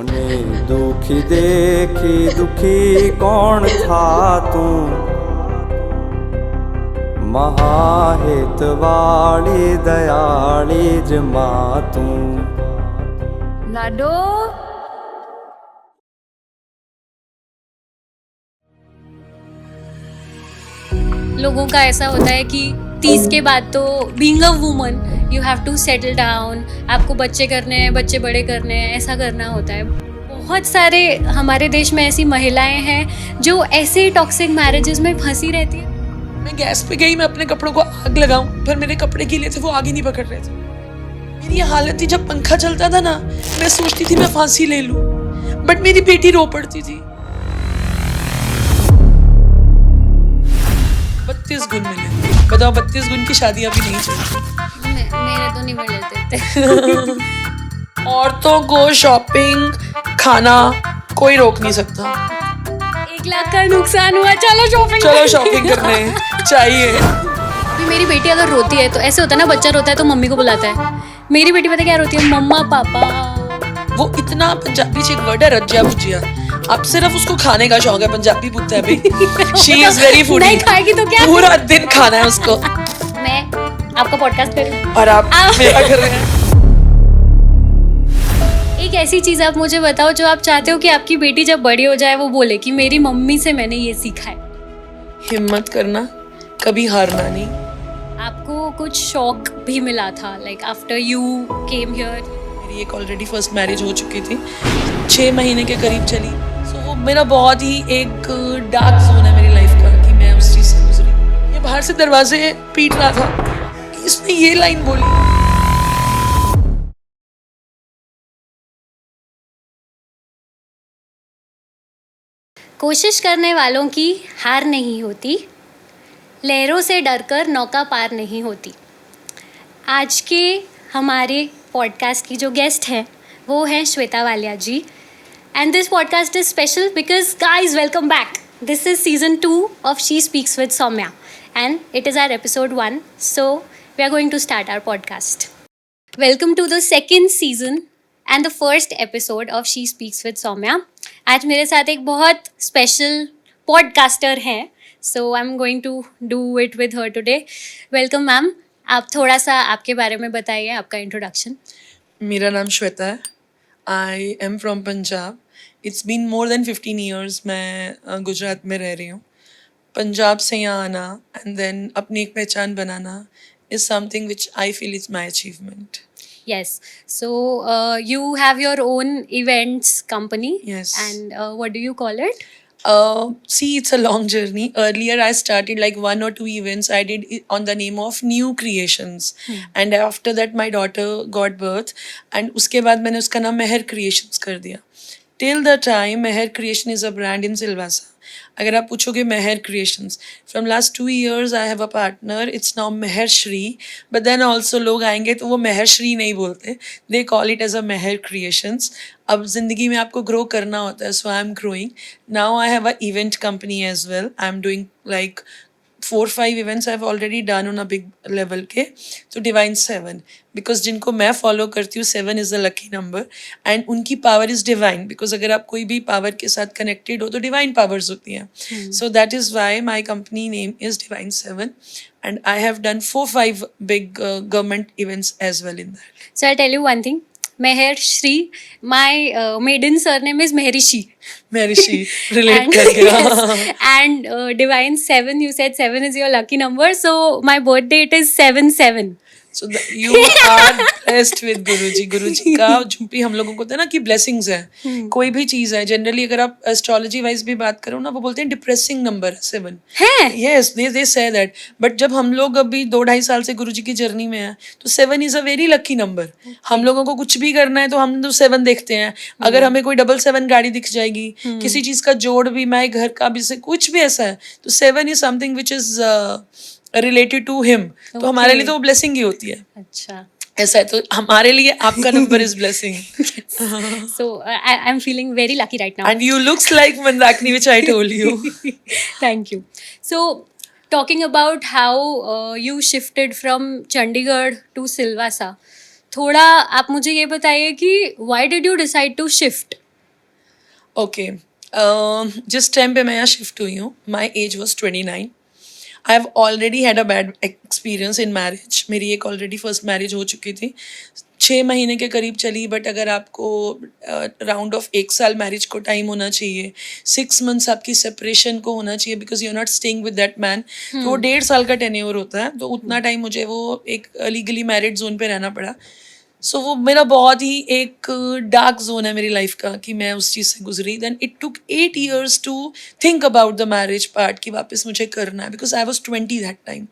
ने दुखी देखी दुखी कौन था तू, महाहित वाली दयाली जमा तू। लाडो लोगों का ऐसा होता है कि 30 के बाद तो being a woman you have to settle down, आपको बच्चे करने हैं, बच्चे बड़े करने हैं, ऐसा करना होता है। बहुत सारे हमारे देश में ऐसी महिलाएं हैं जो ऐसे टॉक्सिक मैरिजेस में फंसी रहती है। मैं गैस पे गई, मैं अपने कपड़ों को आग लगाऊं, पर मेरे कपड़े गीले थे, वो आग ही नहीं पकड़ रहे थे। मेरी ये हालत थी, जब पंखा चलता था ना, मैं सोचती थी मैं फांसी ले लूं, बट मेरी बेटी रो पड़ती थी। 32 गुण मिले, बताओ 32 गुण की शादी अभी नहीं चलती। मेरे तो नहीं मिल थे। औरतों को शॉपिंग खाना कोई रोक नहीं सकता। 1 लाख का नुकसान हुआ, चलो शॉपिंग करने चाहिए। मेरी बेटी अगर रोती है तो ऐसे होता है ना, बच्चा रोता है तो मम्मी को बुलाता है। मेरी बेटी पता क्या रोती है, मम्मा पापा। वो इतना पंजाबी से एक वर्ड है रज्जिया भुजिया, अब सिर्फ उसको खाने का शौक है। पंजाबी पुत्ता है भाई, शी इज वेरी फूडी। नहीं खाएगी तो क्या, पूरा दिन खाना है उसको। मैं आपका पॉडकास्ट करूं और आप मेरा कर रहे हैं। एक ऐसी चीज आप मुझे बताओ जो आप चाहते हो कि आपकी बेटी जब बड़ी हो जाए वो बोले कि मेरी मम्मी से मैंने ये सीखा है। हिम्मत करना, कभी हारना नहीं। आपको कुछ शौक भी मिला था like after you came here? मेरी एक ऑलरेडी फर्स्ट मैरिज हो चुकी थी, 6 महीने के करीब चली। सो वो मेरा बहुत ही एक डार्क जोन है मेरी लाइफ का, कि मैं उस चीज से गुजरी। ये बाहर से दरवाजे पीट रहा था कि इसने ये लाइन बोली। कोशिश करने वालों की हार नहीं होती, लहरों से डरकर नौका पार नहीं होती। आज के हमारे पॉडकास्ट की जो गेस्ट हैं वो हैं Shweta Walia ji, and this podcast is special because guys welcome back. This is season 2 of she speaks with Saumya and it is our episode 1, so we are going to start our podcast. Welcome to the second season and the first episode of she speaks with Saumya. आज मेरे साथ एक बहुत special podcaster हैं, so I am going to do it with her today. Welcome ma'am, आप थोड़ा सा आपके बारे में बताइए, आपका इंट्रोडक्शन। मेरा नाम श्वेता है, I am from Punjab. It's been more than 15 years मैं गुजरात में रह रही हूँ। पंजाब से यहाँ आना एंड देन अपनी एक पहचान बनाना is something which I feel is my achievement. Yes, so you have your own events company. Yes. And what do you call it? See, it's a long journey. Earlier, I started like 1 or 2 events. I did it on the name of New Creations. And after that, my daughter got birth. And उसके बाद मैंने उसका नाम मेहर creations कर दिया. Till the time, Meher Creation is a brand in Silvassa. अगर आप पूछोगे Mehar creations, from last 2 years I have a partner, it's now Mehar Shri, but then also लोग आएंगे तो वो मेहर श्री नहीं बोलते, they call it as a Mehar creations. अब ज़िंदगी में आपको ग्रो करना होता है, so I am growing. Now I have a event company as well. I am doing like 4-5 events I've already done on a big level के, तो Divine 7, because जिनको मैं follow करती हूँ 7 is the lucky number and उनकी power is divine, because अगर आप कोई भी power के साथ connected हो तो divine powers होती हैं। So that is why my company name is Divine 7 and I have done 4-5 big government events as well in that. So I'll tell you one thing. Meher Shri, my maiden surname is Mehrishi. Mehrishi, relate And, कर गया। yes, and Divine 7, you said 7 is your lucky number. So my birth date is 7/7. So you are blessed with गुरुजी। गुरुजी का जो भी हम लोगों को होता है ना कि blessings है, कोई भी चीज़ है, जनरली अगर आप एस्ट्रोलॉजी वाइज भी बात करो ना, वो बोलते हैं डिप्रेसिंग नंबर 7 है। Yes, they say that, but जब हम लोग अभी 2-2.5 साल से गुरुजी की जर्नी में हैं तो 7 is a very lucky number. हम लोगों को कुछ भी करना है तो हम तो 7 देखते हैं। अगर हमें कोई 777 गाड़ी दिख जाएगी, किसी चीज़ का जोड़ भी, मैं घर का भी से कुछ भी ऐसा है, तो 7 is something which is related to him, तो हमारे लिए तो वो ब्लेसिंग ही होती है। अच्छा, ऐसा है, तो हमारे लिए आपका number is blessing. so I'm feeling very lucky right now. And you looks like Mandakini, which I told you. Thank you. So talking about how you shifted from Chandigarh to Silvassa, थोड़ा आप मुझे ये बताइए कि why did you decide to shift? Okay, जिस time पे मैं यहाँ शिफ्ट हुई हूँ, my age was 29. I have already had a bad experience in marriage. मेरी एक ऑलरेडी फर्स्ट मैरिज हो चुकी थी, 6 महीने के करीब चली. बट अगर आपको राउंड ऑफ 1 साल मैरिज को टाइम होना चाहिए, 6 मंथ्स आपकी सेपरेशन को होना चाहिए because you are not staying with that man, तो वो 1.5 साल का टेन्योर होता है. तो उतना टाइम मुझे वो एक लीगली मैरिड जोन पे रहना पड़ा. सो वो मेरा बहुत ही एक डार्क जोन है मेरी लाइफ का कि मैं उस चीज़ से गुजरी. Then it took 8 years to think about the marriage part कि वापस मुझे करना है because I was 20 that time.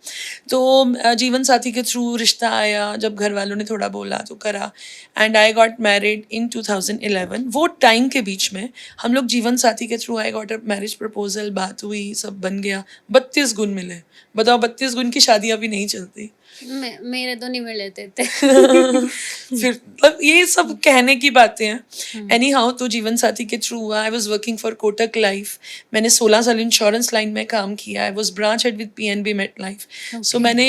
तो जीवन साथी के थ्रू रिश्ता आया, जब घर वालों ने थोड़ा बोला तो करा, and I got married in 2011. वो टाइम के बीच में हम लोग जीवन साथी के through I got a marriage proposal, बात हुई, सब बन गया. 32 गुण मिले. बताओ 32 गुण की शादी अभी नहीं चलती. मेरे तो नहीं मिले थे. फिर मतलब ये सब कहने की बातें हैं. एनी हाउ, तो जीवन साथी के through I was working for Kotak life. मैंने 16 साल इंश्योरेंस लाइन में काम किया. I was branch head with PNB met Life. So मैंने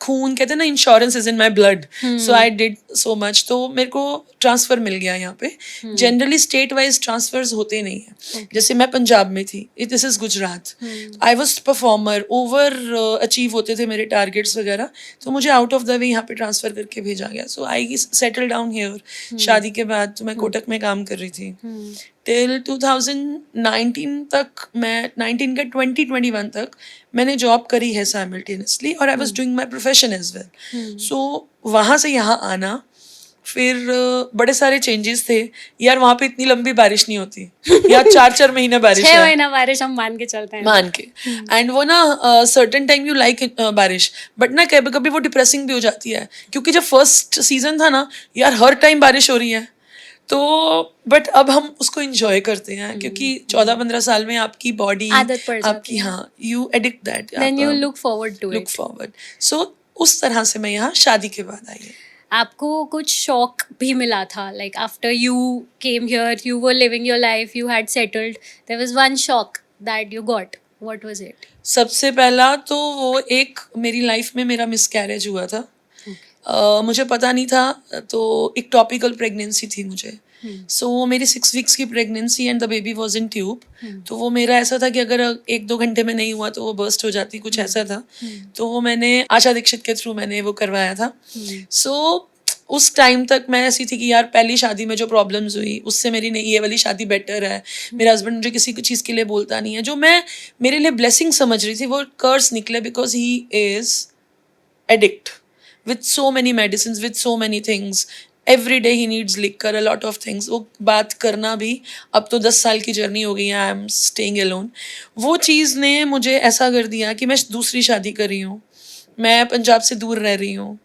खून, कहते हैं ना, insurance is in my blood. So I did so much. तो मेरे को ट्रांसफर मिल गया यहाँ पे. जनरली स्टेट वाइज ट्रांसफर्स होते नहीं है. जैसे मैं पंजाब में थी, this is Gujarat. I was performer, over achieve होते थे मेरे टारगेट्स वगैरह, तो मुझे आउट ऑफ द वे यहाँ पे ट्रांसफर करके भेजा गया. सो आई सेटल डाउन हियर. शादी के बाद तो मैं कोटक में काम कर रही थी टिल 2019 तक. मैं 19 के 2021 तक मैंने जॉब करी है साइमल्टेनियसली, और I was doing my profession as well. So वहाँ से यहाँ आना, फिर बड़े सारे चेंजेस थे यार. वहाँ पे इतनी लंबी बारिश नहीं होती यार, 4-4 महीने बारिश 6 है, महीना बारिश हम मान के चलते हैं. मान के. एंड वो ना सर्टेन टाइम यू लाइक बारिश, बट ना कभी कभी वो डिप्रेसिंग भी हो जाती है. क्योंकि जब फर्स्ट सीजन था ना यार, हर टाइम बारिश हो रही है. तो बट अब हम उसको इंजॉय करते हैं क्योंकि 14-15 साल में आपकी बॉडी, आदत पड़ जाती आपकी, हाँ, you addict that. Then you look forward to look it. Forward. So उस तरह से मैं यहाँ शादी के बाद आई. आपको कुछ शौक भी मिला था, like after you came here, you were living your life, you had settled, there was one शौक that you got. What was it? सबसे पहला तो वो एक मेरी लाइफ में मेरा मिसकैरेज हुआ था. मुझे पता नहीं था, तो एक टॉपिकल प्रेगनेंसी थी मुझे. सो मेरी 6 weeks की pregnancy and the baby was in tube. तो वो मेरा ऐसा था कि अगर 1-2 घंटे में नहीं हुआ तो वो बर्स्ट हो जाती, कुछ ऐसा था. तो वो मैंने आशा दीक्षित के थ्रू मैंने वो करवाया था. सो उस टाइम तक मैं ऐसी थी कि यार पहली शादी में जो प्रॉब्लम्स हुई उससे मेरी नहीं, ये वाली शादी बेटर है. मेरा हस्बैंड मुझे किसी चीज़ के लिए बोलता नहीं है. जो मैं मेरे लिए ब्लेसिंग समझ रही थी वो कर्स निकले, because he is addict with so many medicines, with so many things. Every day he needs liquor, a lot of things. वो बात करना भी, अब तो 10 साल की जर्नी हो गई है, आई एम स्टेइंग अलोन. वो चीज़ ने मुझे ऐसा कर दिया कि मैं दूसरी शादी कर रही हूँ, मैं पंजाब से दूर रह रही हूँ,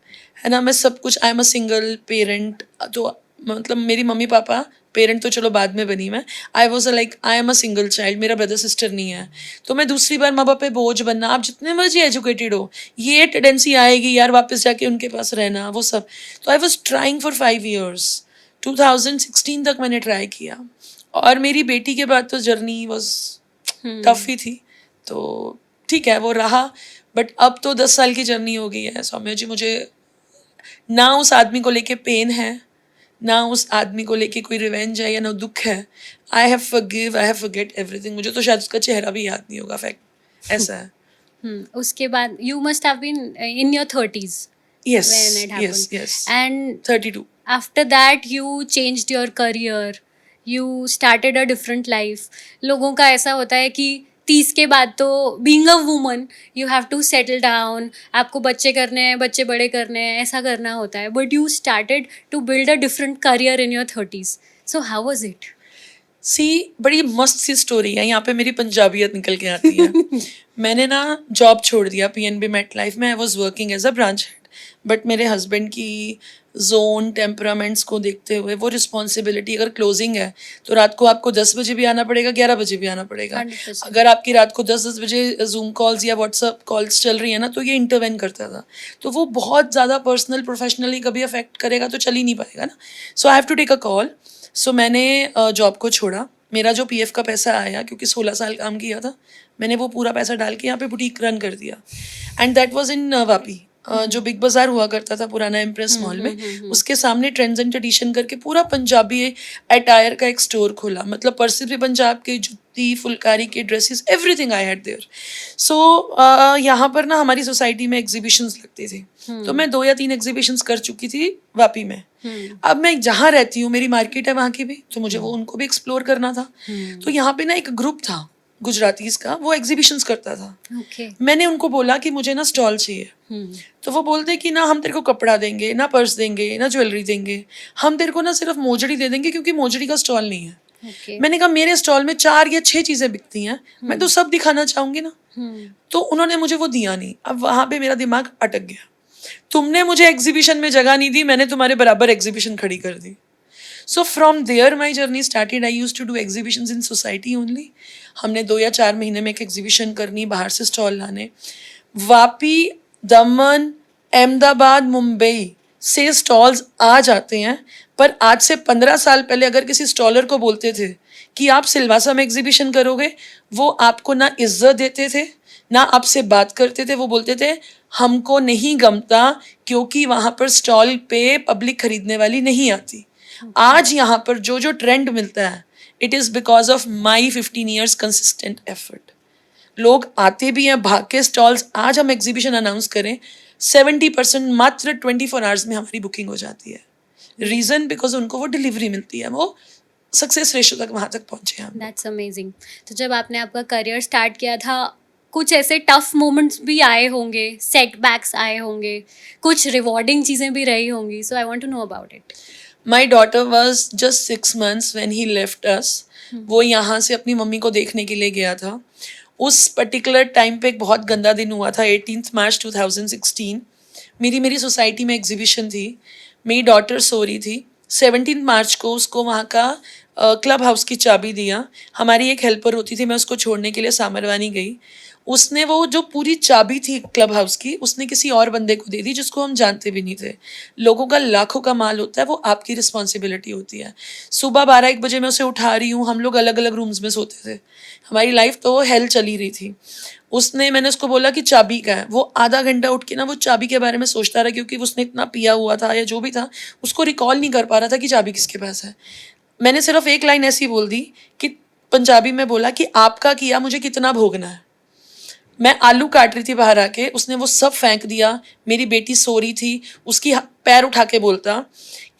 है ना. मैं सब कुछ, I am a single parent. तो मतलब मेरी मम्मी पापा, पेरेंट तो चलो बाद में बनी मैं. I was like, I am a single child, मेरा ब्रदर सिस्टर नहीं है. तो मैं दूसरी बार माँ बाप पे बोझ बनना, आप जितने मर्जी एजुकेटेड हो, ये टेंडेंसी आएगी यार वापस जाके उनके पास रहना, वो सब. तो I was trying for 5 years. 2016 तक मैंने ट्राई किया, और मेरी बेटी के बाद तो जर्नी वॉज टफ ही थी. तो ठीक है, वो रहा. बट अब तो 10 साल की जर्नी हो गई है सौम्या जी. मुझे ना उस आदमी को लेके पेन है, ना उस आदमी को लेके कोई रिवेंज है या ना दुख है. I have forgive, I have forget everything. मुझे तो शायद उसका चेहरा भी याद नहीं होगा. फैक्ट ऐसा है. उसके बाद you must have been in your 30s Yes, when it happened. yes. And 32. after that you changed your career, you started a different life. लोगों का ऐसा होता है कि 30 के बाद तो being a woman you have to settle down, आपको बच्चे करने हैं, बच्चे बड़े करने हैं, ऐसा करना होता है. But you started to build a different career in your 30s. So how was it? सी, बड़ी मस्त सी स्टोरी है. यहाँ पे मेरी पंजाबियत निकल के आती है. मैंने ना जॉब छोड़ दिया PNB मेट लाइफ में. I was working as a branch head, but मेरे हस्बैंड की जोन टेम्परामेंट्स को देखते हुए वो रिस्पॉन्सिबिलिटी, अगर क्लोजिंग है तो रात को आपको 10 बजे भी आना पड़ेगा, 11 बजे भी आना पड़ेगा. 100%. अगर आपकी रात को 10 बजे जूम कॉल्स या व्हाट्सअप कॉल्स चल रही है ना, तो ये इंटरवेन करता था. तो वो बहुत ज़्यादा पर्सनल प्रोफेशनली कभी अफेक्ट करेगा तो चल ही नहीं पाएगा ना. So I have to take a call. So मैंने जॉब को छोड़ा. मेरा जो PF का पैसा आया, क्योंकि 16 साल काम किया था, मैंने वो पूरा पैसा डाल के यहाँ पे बुटीक रन कर दिया. And that was in Vapi. जो बिग बाजार हुआ करता था पुराना इम्प्रेस मॉल में, उसके सामने ट्रेंड्स एंड ट्रेडिशन करके पूरा पंजाबी अटायर का एक स्टोर खोला. मतलब पर्से भी पंजाब के, जुत्ती, फुलकारी के dresses, everything I had there. So यहाँ पर ना हमारी सोसाइटी में एग्जीबिशंस लगती थी. तो मैं 2 या 3 एग्जीबिशंस कर चुकी थी वापी में. अब मैं जहाँ रहती हूँ, मेरी मार्केट है वहाँ की भी, तो मुझे वो उनको भी एक्सप्लोर करना था. तो यहाँ पे ना एक ग्रुप था गुजरातीज का, वो एग्जीबिशंस करता था. Okay. मैंने उनको बोला कि मुझे ना स्टॉल चाहिए. तो वो बोलते कि ना हम तेरे को कपड़ा देंगे, ना पर्स देंगे, ना ज्वेलरी देंगे, हम तेरे को ना सिर्फ मोजड़ी दे देंगे क्योंकि मोजड़ी का स्टॉल नहीं है. Okay. मैंने कहा मेरे स्टॉल में 4 या 6 चीजें बिकती हैं, मैं तो सब दिखाना चाहूंगी ना. तो उन्होंने मुझे वो दिया नहीं. अब वहां पे मेरा दिमाग अटक गया. तुमने मुझे एग्जीबिशन में जगह नहीं दी, मैंने तुम्हारे बराबर एग्जीबिशन खड़ी कर दी. So from there my journey started. I use to do exhibitions in society only. हमने 2 या 4 महीने में एक एग्जीबिशन करनी, बाहर से स्टॉल लाने. वापी, दमन, अहमदाबाद, मुंबई से स्टॉल्स आ जाते हैं. पर आज से 15 साल पहले अगर किसी स्टॉलर को बोलते थे कि आप सिलवासा में एग्जीबिशन करोगे, वो आपको ना इज्जत देते थे, ना आपसे बात करते थे. वो बोलते थे हमको नहीं गमता क्योंकि वहाँ पर स्टॉल पे पब्लिक खरीदने वाली नहीं आती. आज यहाँ पर जो जो ट्रेंड मिलता है, it is because of my 15 years consistent effort. लोग आते भी हैं, भाग के स्टॉल्स. आज हम एग्जीबिशन अनाउंस करें, 70% मात्र 24 आवर्स में हमारी बुकिंग हो जाती है. रीज़न बिकॉज उनको वो डिलीवरी मिलती है, वो सक्सेस रेशो तक वहाँ तक पहुँचे हम. That's amazing. तो जब आपने आपका करियर स्टार्ट किया था, कुछ ऐसे टफ मोमेंट्स भी आए होंगे, सेटबैक्स आए होंगे, कुछ रिवॉर्डिंग चीज़ें भी रही होंगी. So I want to know about it. My daughter was just 6 months when he left us. वो यहाँ से अपनी मम्मी को देखने के लिए गया था. उस पर्टिकुलर टाइम पे एक बहुत गंदा दिन हुआ था. 18 March 2016 मेरी सोसाइटी में एग्जीबिशन थी. मेरी डॉटर सो रही थी. 17 March को उसको वहाँ का क्लब हाउस की चाबी दिया. हमारी एक हेल्पर होती थी, मैं उसको छोड़ने के लिए सामरवानी गई. उसने वो जो पूरी चाबी थी क्लब हाउस की, उसने किसी और बंदे को दे दी जिसको हम जानते भी नहीं थे. लोगों का लाखों का माल होता है, वो आपकी रिस्पॉन्सिबिलिटी होती है. सुबह 12-1 बजे मैं उसे उठा रही हूँ. हम लोग अलग अलग रूम्स में सोते थे. हमारी लाइफ तो हेल चली रही थी. मैंने उसको बोला कि चाबी का है. वो आधा घंटा उठ के ना वो चाबी के बारे में सोचता रहा, क्योंकि उसने इतना पिया हुआ था या जो भी था, उसको रिकॉल नहीं कर पा रहा था कि चाबी किसके पास है. मैंने सिर्फ एक लाइन ऐसी बोल दी कि पंजाबी में बोला कि आपका किया मुझे कितना भोगना है. मैं आलू काट रही थी बाहर आके, उसने वो सब फेंक दिया. मेरी बेटी सो रही थी, उसकी पैर उठा के बोलता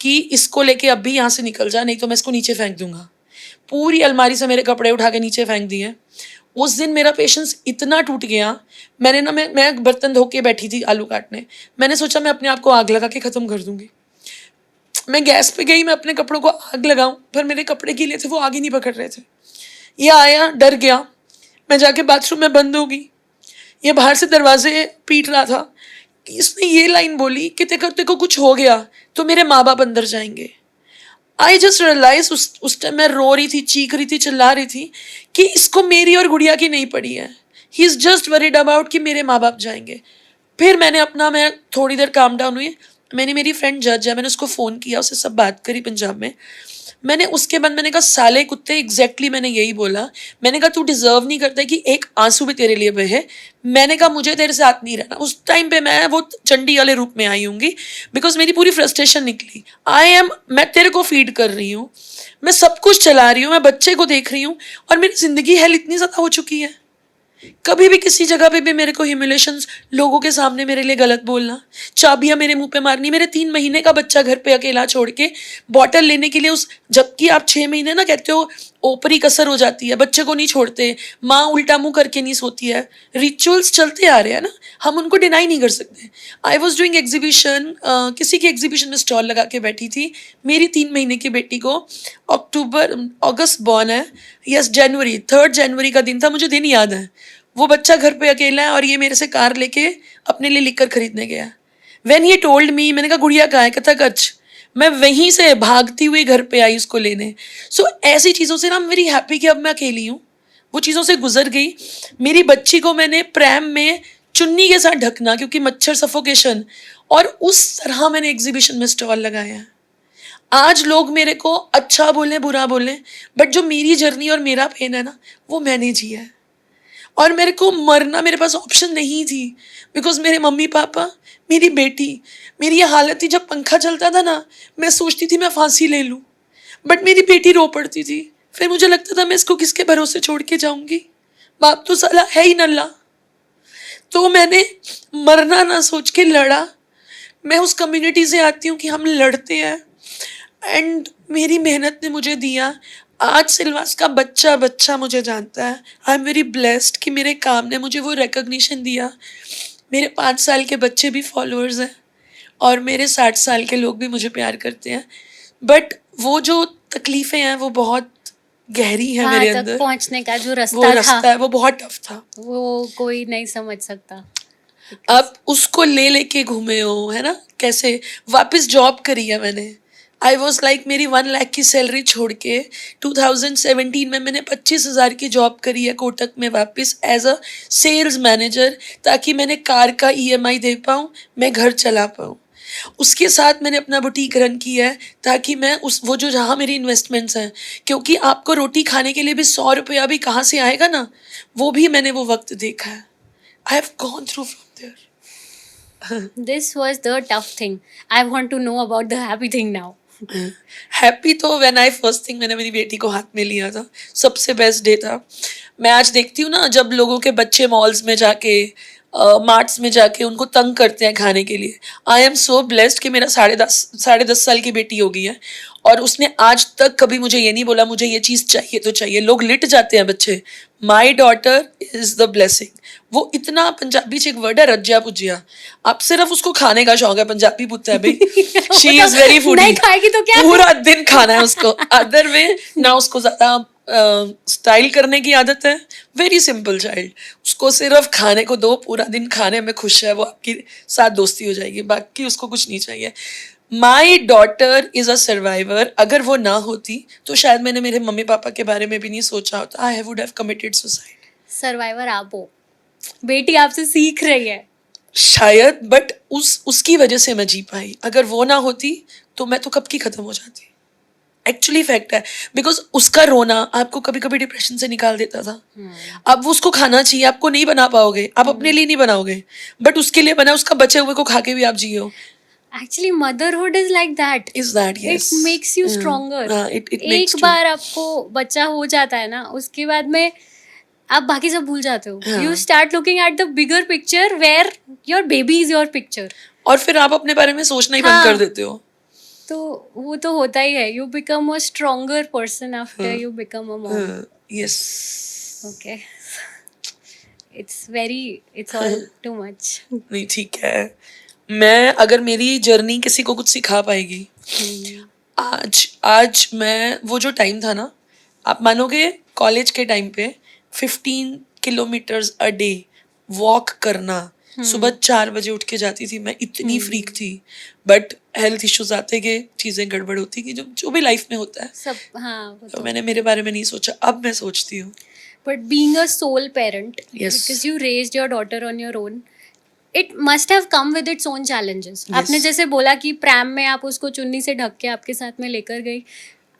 कि इसको लेके अब भी यहाँ से निकल जा, नहीं तो मैं इसको नीचे फेंक दूंगा. पूरी अलमारी से मेरे कपड़े उठा के नीचे फेंक दिए. उस दिन मेरा पेशेंस इतना टूट गया. मैं बर्तन धो के बैठी थी आलू काटने. मैंने सोचा मैं अपने आप को आग लगा के ख़त्म कर दूंगी. मैं गैस पे गई, मैं अपने कपड़ों को आग लगाऊं, पर मेरे कपड़े गीले थे, वो आग ही नहीं पकड़ रहे थे. ये आया, डर गया. मैं जाके बाथरूम में बंद हो गई. ये बाहर से दरवाजे पीट रहा था. इसने ये लाइन बोली कि तेरे को कुछ हो गया तो मेरे माँ बाप अंदर जाएंगे. आई जस्ट रियलाइज, उस टाइम मैं रो रही थी, चीख रही थी, चिल्ला रही थी कि इसको मेरी और गुड़िया की नहीं पड़ी है. He is just worried about कि मेरे माँ बाप जाएंगे. फिर मैं थोड़ी देर काम डाउन हुई. मेरी फ्रेंड जज है, मैंने उसको फ़ोन किया, उससे सब बात करी पंजाब में. उसके बाद मैंने कहा साले कुत्ते, एग्जैक्टली मैंने यही बोला. मैंने कहा तू डिजर्व नहीं करता कि एक आंसू भी तेरे लिए बहे. मैंने कहा मुझे तेरे साथ नहीं रहना. उस टाइम पे मैं वो चंडी वाले रूप में आई होंगी, बिकॉज मेरी पूरी फ्रस्ट्रेशन निकली. मैं तेरे को फीड कर रही हूँ, मैं सब कुछ चला रही हूँ, मैं बच्चे को देख रही हूँ, और मेरी ज़िंदगी हेल इतनी ज़्यादा हो चुकी है. कभी भी किसी जगह पे भी मेरे को ह्यूमिलेशंस, लोगों के सामने मेरे लिए गलत बोलना, चाबियां मेरे मुंह पे मारनी. मेरे 3 महीने का बच्चा घर पे अकेला छोड़ के बॉटल लेने के लिए जबकि आप 6 महीने ना कहते हो ओपरी कसर हो जाती है, बच्चे को नहीं छोड़ते, माँ उल्टा मुंह करके नहीं सोती है. रिचुअल्स चलते आ रहे हैं ना, हम उनको डिनाई नहीं कर सकते. आई वॉज डूइंग एग्जीबिशन, किसी की एग्जीबिशन में स्टॉल लगा के बैठी थी. मेरी 3 महीने की बेटी को अगस्त बॉर्न है, यस जनवरी, 3 जनवरी का दिन था, मुझे दिन याद है. वो बच्चा घर पे अकेला है और ये मेरे से कार लेके अपने लिए लिकर खरीदने गया. व्हेन ही टोल्ड मी, मैंने कहा गुड़िया कहाँ है, कहता कच. मैं वहीं से भागती हुई घर पे आई उसको लेने. सो ऐसी चीज़ों से ना आई एम वेरी हैप्पी कि अब मैं अकेली हूँ. वो चीज़ों से गुजर गई. मेरी बच्ची को मैंने प्रैम में चुन्नी के साथ ढकना, क्योंकि मच्छर सफोकेशन, और उस तरह मैंने एग्जीबिशन में स्टॉल लगाया. आज लोग मेरे को अच्छा बोलें बुरा बोलें, बट जो मेरी जर्नी और मेरा पेन है ना, वो मैंने जिया है. और मेरे को मरना, मेरे पास ऑप्शन नहीं थी, बिकॉज मेरे मम्मी पापा, मेरी बेटी, मेरी ये हालत थी, जब पंखा चलता था ना मैं सोचती थी मैं फांसी ले लूँ, बट मेरी बेटी रो पड़ती थी। फिर मुझे लगता था मैं इसको किसके भरोसे छोड़ के जाऊंगी, बाप तो साला है ही नल्ला। तो मैंने मरना ना सोच के लड़ा। मैं उस कम्युनिटी से आती हूँ कि हम लड़ते हैं, एंड मेरी मेहनत ने मुझे दिया। आज सिलवास का बच्चा बच्चा मुझे जानता है। आई एम वेरी ब्लेस्ड कि मेरे काम ने मुझे वो रिकग्निशन दिया। मेरे 5 साल के बच्चे भी फॉलोअर्स हैं और मेरे 60 साल के लोग भी मुझे प्यार करते हैं, बट वो जो तकलीफ़ें हैं वो बहुत गहरी हैं वहाँ मेरे तक अंदर। पहुँचने का जो वो रास्ता रास्ता था है वो बहुत टफ था। वो कोई नहीं समझ सकता। अब उसको ले लेके घूमे हो, है ना, कैसे वापस जॉब करी है मैंने। आई वॉज लाइक मेरी 1 लाख की सैलरी छोड़ के 2017 में मैंने 25,000 की जॉब करी है कोटक में वापस एज अ सेल्स मैनेजर, ताकि मैंने कार का EMI दे पाऊँ, मैं घर चला पाऊँ। उसके साथ मैंने अपना बुटीक रन किया है ताकि मैं उस वो जो जहाँ मेरी इन्वेस्टमेंट्स हैं, क्योंकि आपको रोटी खाने के लिए भी 100 रुपया भी कहाँ से आएगा ना, वो भी मैंने वो वक्त देखा है। I have gone through from there. This was the tough thing. I want to know about the happy thing now. Happy तो व्हेन आई फर्स्ट थिंग मैंने मेरी बेटी को हाथ में लिया था, सबसे बेस्ट डे था। मैं आज देखती हूँ ना जब लोगों के बच्चे मॉल्स में जाके मार्ट्स में जाके उनको तंग करते हैं खाने के लिए। आई एम सो ब्लेस्ड कि मेरा साढ़े दस साल की बेटी हो गई है और उसने आज तक कभी मुझे ये नहीं बोला मुझे ये चीज़ चाहिए तो चाहिए। लोग लिट जाते हैं बच्चे। My daughter is the blessing. वो इतना, पंजाबी च एक वर्ड है रज्जिया पुज्जिया, अब सिर्फ उसको खाने का शौक है। पंजाबी पुत्ता है भाई, शी इज वेरी फूडी, नहीं खाएगी तो क्या? पूरा दिन खाना है उसको। अदर वे ना उसको ज्यादा स्टाइल करने की आदत है। वेरी सिंपल चाइल्ड, उसको सिर्फ खाने को दो, पूरा दिन खाने में खुश है, वो आपकी साथ दोस्ती हो जाएगी, बाकी उसको कुछ नहीं चाहिए। My daughter is a survivor. अगर वो ना होती तो शायद मैंने मेरे मम्मी पापा के बारे में भी नहीं सोचा होता। I would have committed suicide. Survivor आप हो, बेटी आपसे सीख रही है। शायद, बट उसकी वजह से मैं जी पाई। अगर वो ना होती तो मैं तो कब की खत्म हो जाती। एक्चुअली फैक्ट है, बिकॉज उसका रोना आपको कभी कभी डिप्रेशन से निकाल देता था। अब वो उसको खाना चाहिए, आपको नहीं बना पाओगे, आप अपने लिए नहीं बनाओगे, बट उसके लिए बना, उसका बचे हुए को खा के भी आप जियो। Actually, motherhood is like that. Is that, yes. It makes you stronger. It makes एक बार आपको बच्चा हो जाता है ना, उसके बाद में आप बाकी सब भूल जाते हो. हाँ. You start looking at the bigger picture where your baby is your picture. और फिर आप अपने बारे में सोचना ही बंद कर देते हो. तो वो तो होता ही है. You become a stronger person after you become a mom. Yes. Okay. It's all too much. नहीं, ठीक है. मैं, अगर मेरी जर्नी किसी को कुछ सिखा पाएगी, आज मैं, वो जो टाइम था ना, आप मानोगे कॉलेज के टाइम पे 15 किलोमीटर्स अ डे वॉक करना, सुबह 4 बजे उठ के जाती थी मैं, इतनी फ्रीक थी. बट हेल्थ इश्यूज आते गए, चीज़ें गड़बड़ होती गई, जो भी लाइफ में होता है सब. हाँ, तो मैंने मेरे बारे में नहीं सोचा. अब मैं सोचती हूँ. But being a sole parent, Yes. because you raised your daughter on your own, it must have come with its own challenges. Yes. आपने जैसे बोला कि प्रैम में आप उसको चुन्नी से ढक के आपके साथ में लेकर गई,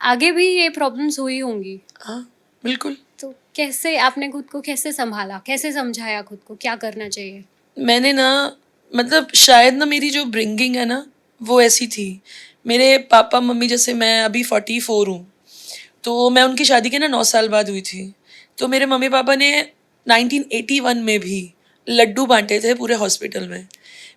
आगे भी ये प्रॉब्लम्स हुई होंगी. हाँ, बिल्कुल. तो कैसे आपने खुद को कैसे संभाला, कैसे समझाया खुद को क्या करना चाहिए? मैंने ना, मतलब शायद ना मेरी जो ब्रिंगिंग है ना वो ऐसी थी. मेरे पापा मम्मी, जैसे मैं अभी 44 हूँ, तो मैं उनकी शादी के ना 9 साल बाद हुई थी. तो मेरे मम्मी पापा ने 1981 में भी लड्डू बांटे थे पूरे हॉस्पिटल में.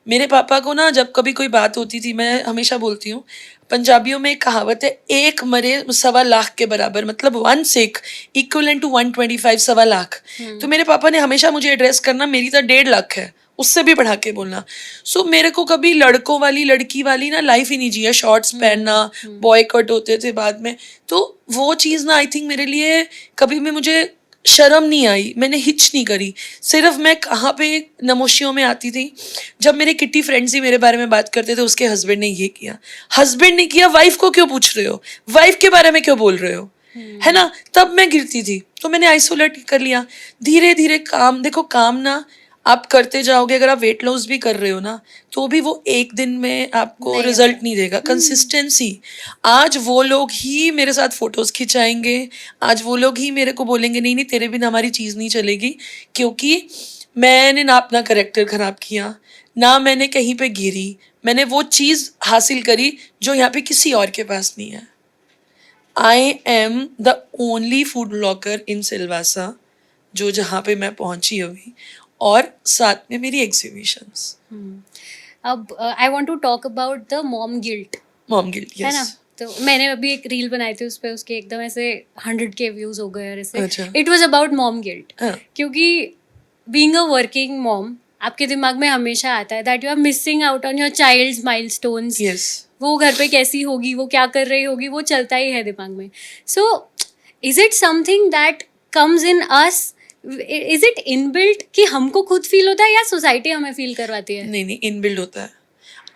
मेरे पापा को ना जब कभी कोई बात होती थी, मैं हमेशा बोलती हूँ, पंजाबियों में एक कहावत है, एक मरे 1.25 लाख के बराबर, मतलब 1 sick इक्वलेंट टू 125, 1.25 लाख. तो मेरे पापा ने हमेशा मुझे एड्रेस करना, मेरी तो 1.5 लाख है, उससे भी बढ़ा के बोलना. सो मेरे को कभी लड़कों वाली लड़की वाली ना लाइफ ही नहीं जिया. शॉर्ट्स पहनना, बॉय कट होते थे बाद में, तो वो चीज़ ना आई थिंक मेरे लिए कभी भी मुझे शर्म नहीं आई, मैंने हिच नहीं करी. सिर्फ मैं कहाँ पे नमोशियों में आती थी, जब मेरे किट्टी फ्रेंड्स ही मेरे बारे में बात करते थे, उसके हस्बैंड ने ये किया, हस्बैंड ने किया, वाइफ को क्यों पूछ रहे हो, वाइफ के बारे में क्यों बोल रहे हो, है ना. तब मैं गिरती थी, तो मैंने आइसोलेट कर लिया. धीरे धीरे काम, देखो काम ना आप करते जाओगे. अगर आप वेट लॉस भी कर रहे हो ना, तो भी वो एक दिन में आपको रिजल्ट नहीं देगा. कंसिस्टेंसी. आज वो लोग ही मेरे साथ फोटोज खिंचाएंगे, आज वो लोग ही मेरे को बोलेंगे नहीं नहीं तेरे बिना हमारी चीज़ नहीं चलेगी, क्योंकि मैंने ना अपना करेक्टर खराब किया, ना मैंने कहीं पे गिरी, मैंने वो चीज़ हासिल करी जो यहाँ पे किसी और के पास नहीं है। I am the only food blogger इन सिलवासा जो जहाँ पे मैं पहुँची अभी, और साथ में मेरी एग्जीबिशंस। अब I want to talk about the mom guilt, mom guilt, है ना? यस। तो मैंने अभी एक रील बनाई थी, उस पे उसके एकदम ऐसे 100K व्यूज हो गए और ऐसे अच्छा। It was about mom guilt. हाँ। क्योंकि बीइंग अ वर्किंग मॉम आपके दिमाग में हमेशा आता है that you are missing out on your child's milestones. Yes. वो घर पे कैसी होगी, वो क्या कर रही होगी, वो चलता ही है दिमाग में। So is it something that comes in us, is it inbuilt कि हमको खुद फील होता है या सोसाइटी हमें फील करवाती है? नहीं, इनबिल्ड होता है।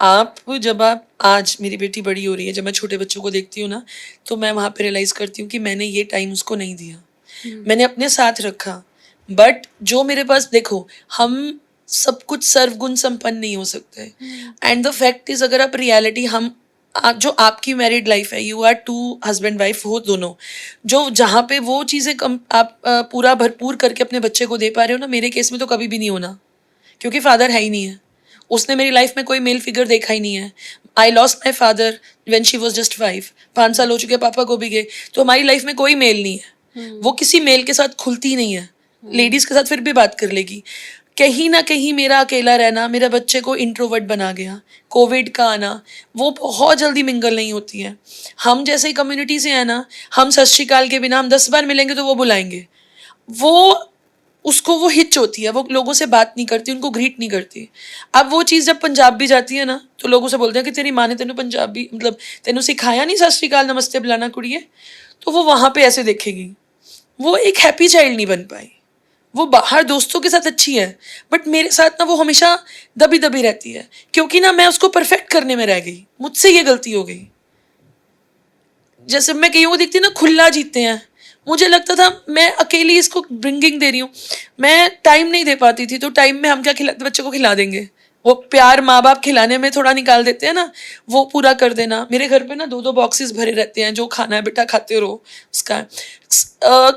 आप जब आप आज मेरी बेटी बड़ी हो रही है, जब मैं छोटे बच्चों को देखती हूँ ना, तो मैं वहाँ पे रियलाइज़ करती हूँ कि मैंने ये टाइम उसको नहीं दिया। मैंने अपने साथ रखा, बट जो मेरे पास, देखो, हम सब कुछ सर्वगुण संपन्न नहीं हो सकते। एंड द फैक्ट इज, अगर आप रियलिटी, जो आपकी मैरिड लाइफ है, you are two husband wife हो दोनों, जो जहाँ पे वो चीज़ें कम आप पूरा भरपूर करके अपने बच्चे को दे पा रहे हो ना, मेरे केस में तो कभी भी नहीं होना, क्योंकि फादर है ही नहीं है। उसने मेरी लाइफ में कोई मेल फिगर देखा ही नहीं है। I lost my father when she was just 5 साल हो चुके, पापा को भी गए, तो हमारी लाइफ में कोई मेल नहीं है। वो किसी मेल के साथ खुलती नहीं है। लेडीज के साथ फिर भी बात कर लेगी। कहीं ना कहीं मेरा अकेला रहना मेरा बच्चे को इंट्रोवर्ट बना गया। कोविड का आना, वो बहुत जल्दी मिंगल नहीं होती है। हम जैसे ही कम्युनिटी से है ना, हम सत श्री अकाल के बिना हम 10 बार मिलेंगे तो वो बुलाएंगे। उसको वो हिच होती है, वो लोगों से बात नहीं करती, उनको ग्रीट नहीं करती। अब वो चीज़ जब पंजाब भी जाती है ना, तो लोगों से बोलते हैं कि तेरी माँ ने तेनू पंजाबी, मतलब तेनू सिखाया नहीं सत श्री अकाल नमस्ते बुलाना कुड़िए। तो वो वहाँ पे ऐसे देखेगी। वो एक हैप्पी चाइल्ड नहीं बन पाई। वो बाहर दोस्तों के साथ अच्छी है, बट मेरे साथ ना वो हमेशा दबी दबी रहती है, क्योंकि ना मैं उसको परफेक्ट करने में रह गई। मुझसे ये गलती हो गई। जैसे मैं कहीं वो दिखती ना, खुला जीते हैं, मुझे लगता था मैं अकेली इसको ब्रिंगिंग दे रही हूँ, मैं टाइम नहीं दे पाती थी। तो टाइम में हम क्या खिलाते, बच्चे को खिला देंगे। वो प्यार माँ बाप खिलाने में थोड़ा निकाल देते हैं ना, वो पूरा कर देना। मेरे घर पे ना 2-2 बॉक्सेस भरे रहते हैं, जो खाना है बेटा खाते रहो उसका।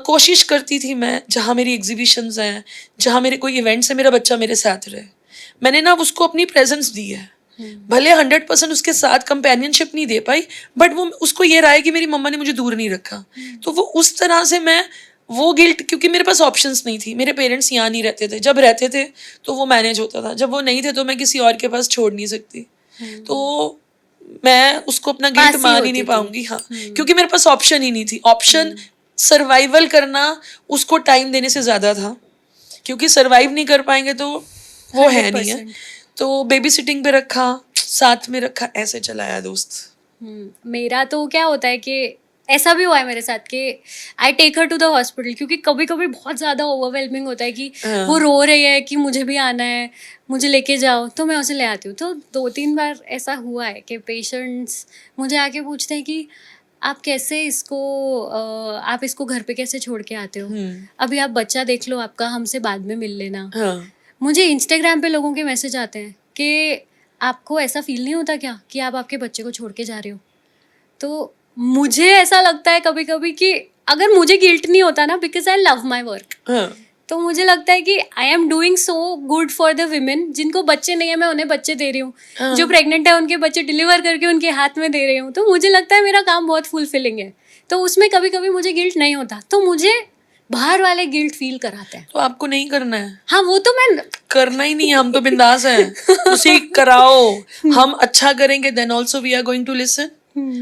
कोशिश करती थी मैं, जहाँ मेरी एग्जीबिशंस हैं, जहाँ मेरे कोई इवेंट्स है, मेरा बच्चा मेरे साथ रहे। मैंने ना उसको अपनी प्रेजेंस दी है। भले 100% उसके साथ कंपेनियनशिप नहीं दे पाई, बट वो उसको ये रहा है कि मेरी मम्मा ने मुझे दूर नहीं रखा। तो वो उस तरह से मैं वो गिल्ट, क्योंकि मेरे पास ऑप्शंस नहीं थी। मेरे पेरेंट्स यहाँ नहीं रहते थे, जब रहते थे तो वो मैनेज होता था, जब वो नहीं थे तो मैं किसी और के पास छोड़ नहीं सकती। तो मैं उसको अपना गिल्ट मान ही नहीं पाऊंगी। हाँ, क्योंकि मेरे पास ऑप्शन ही नहीं थी। ऑप्शन सर्वाइवल करना उसको टाइम देने से ज्यादा था, क्योंकि सर्वाइव नहीं कर पाएंगे तो वो है नहीं है। तो बेबी सिटिंग पे रखा, साथ में रखा, ऐसे चलाया दोस्त। मेरा तो क्या होता है कि ऐसा भी हुआ है मेरे साथ कि I take her to the hospital, क्योंकि कभी कभी बहुत ज़्यादा ओवरवेलमिंग होता है कि वो रो रही है कि मुझे भी आना है, मुझे लेके जाओ, तो मैं उसे ले आती हूँ। तो 2-3 बार ऐसा हुआ है कि पेशेंट्स मुझे आके पूछते हैं कि आप कैसे इसको आप इसको घर पे कैसे छोड़ के आते हो, अभी आप बच्चा देख लो आपका, हमसे बाद में मिल लेना। मुझे इंस्टाग्राम पे लोगों के मैसेज आते हैं कि आपको ऐसा फील नहीं होता क्या कि आप आपके बच्चे को छोड़ के जा रहे हो? तो मुझे ऐसा लगता है कभी कभी कि अगर मुझे गिल्ट नहीं होता ना, because I love my work, तो मुझे लगता है कि आई am doing so good for the women जिनको बच्चे नहीं है, मैं उन्हें बच्चे दे रही हूँ। जो प्रेग्नेंट है उनके बच्चे डिलीवर करके उनके हाथ में दे रही हूँ। तो मुझे लगता है मेरा काम बहुत फुलफिलिंग है, तो उसमें कभी कभी मुझे गिल्ट नहीं होता। तो मुझे बाहर वाले गिल्ट फील कराते हैं। तो आपको नहीं करना है। हाँ, वो तो मैं करना ही नहीं है, हम तो बिंदास हैं। उसी कराओ, हम अच्छा करेंगे then also we are going to listen.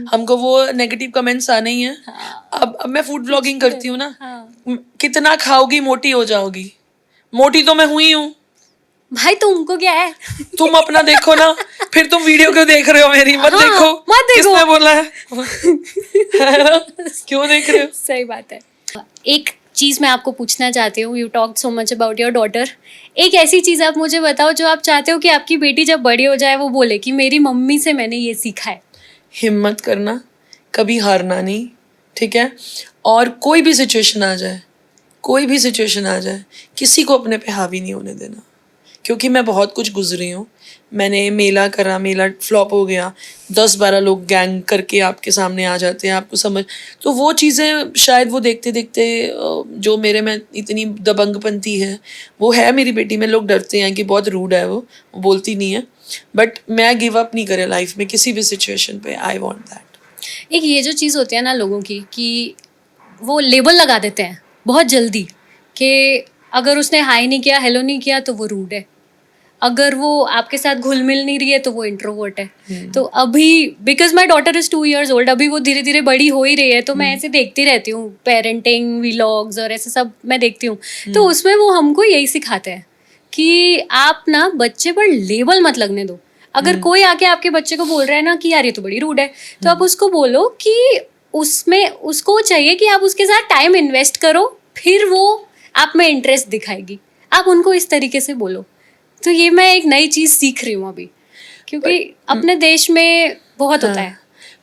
हमको वो नेगेटिव कमेंट्स आने ही हैं। अब मैं फूड ब्लॉगिंग करती हूँ ना, कितना खाओगी मोटी हो जाओगी। मोटी तो मैं हुई हूँ भाई, तुमको क्या है? तुम अपना देखो ना, फिर तुम वीडियो क्यों देख रहे हो मेरी? मत देखो, मत देखो। किसने बोला है ना? क्यों देख रहे हो? सही बात है। एक चीज़ मैं आपको पूछना चाहती हूँ, you talk so much about your daughter. एक ऐसी चीज़ आप मुझे बताओ जो आप चाहते हो कि आपकी बेटी जब बड़ी हो जाए वो बोले कि मेरी मम्मी से मैंने ये सीखा है। हिम्मत करना, कभी हारना नहीं, ठीक है? और कोई भी सिचुएशन आ जाए, कोई भी सिचुएशन आ जाए, किसी को अपने पे हावी नहीं होने देना। क्योंकि मैं बहुत कुछ गुजरी हूँ। मैंने मेला करा, मेला फ्लॉप हो गया, 10-12 लोग गैंग करके आपके सामने आ जाते हैं, आपको समझ, तो वो चीज़ें शायद वो देखते देखते जो मेरे में इतनी दबंगपंती है वो है मेरी बेटी में। लोग डरते हैं कि बहुत रूड है वो बोलती नहीं है, बट मैं गिव अप नहीं करे लाइफ में किसी भी सिचुएशन पे। I want that. एक ये जो चीज़ होती है ना लोगों की कि वो लेबल लगा देते हैं बहुत जल्दी कि अगर उसने हाई नहीं किया, हेलो नहीं किया तो वो रूड है, अगर वो आपके साथ घुल मिल नहीं रही है तो वो इंट्रोवर्ट है। तो अभी because my daughter is 2 years old, अभी वो धीरे धीरे बड़ी हो ही रही है, तो मैं ऐसे देखती रहती हूँ पेरेंटिंग व्लॉग्स और ऐसे सब मैं देखती हूँ। तो उसमें वो हमको यही सिखाते हैं कि आप ना बच्चे पर लेबल मत लगने दो। अगर कोई आके आपके बच्चे को बोल रहा है ना कि यार ये तो बड़ी रूड है, तो आप उसको बोलो कि उसमें उसको चाहिए कि आप उसके साथ टाइम इन्वेस्ट करो, फिर वो आप में इंटरेस्ट दिखाएगी। आप उनको इस तरीके से बोलो। तो ये मैं एक नई चीज़ सीख रही हूँ अभी, क्योंकि अपने देश में बहुत होता है।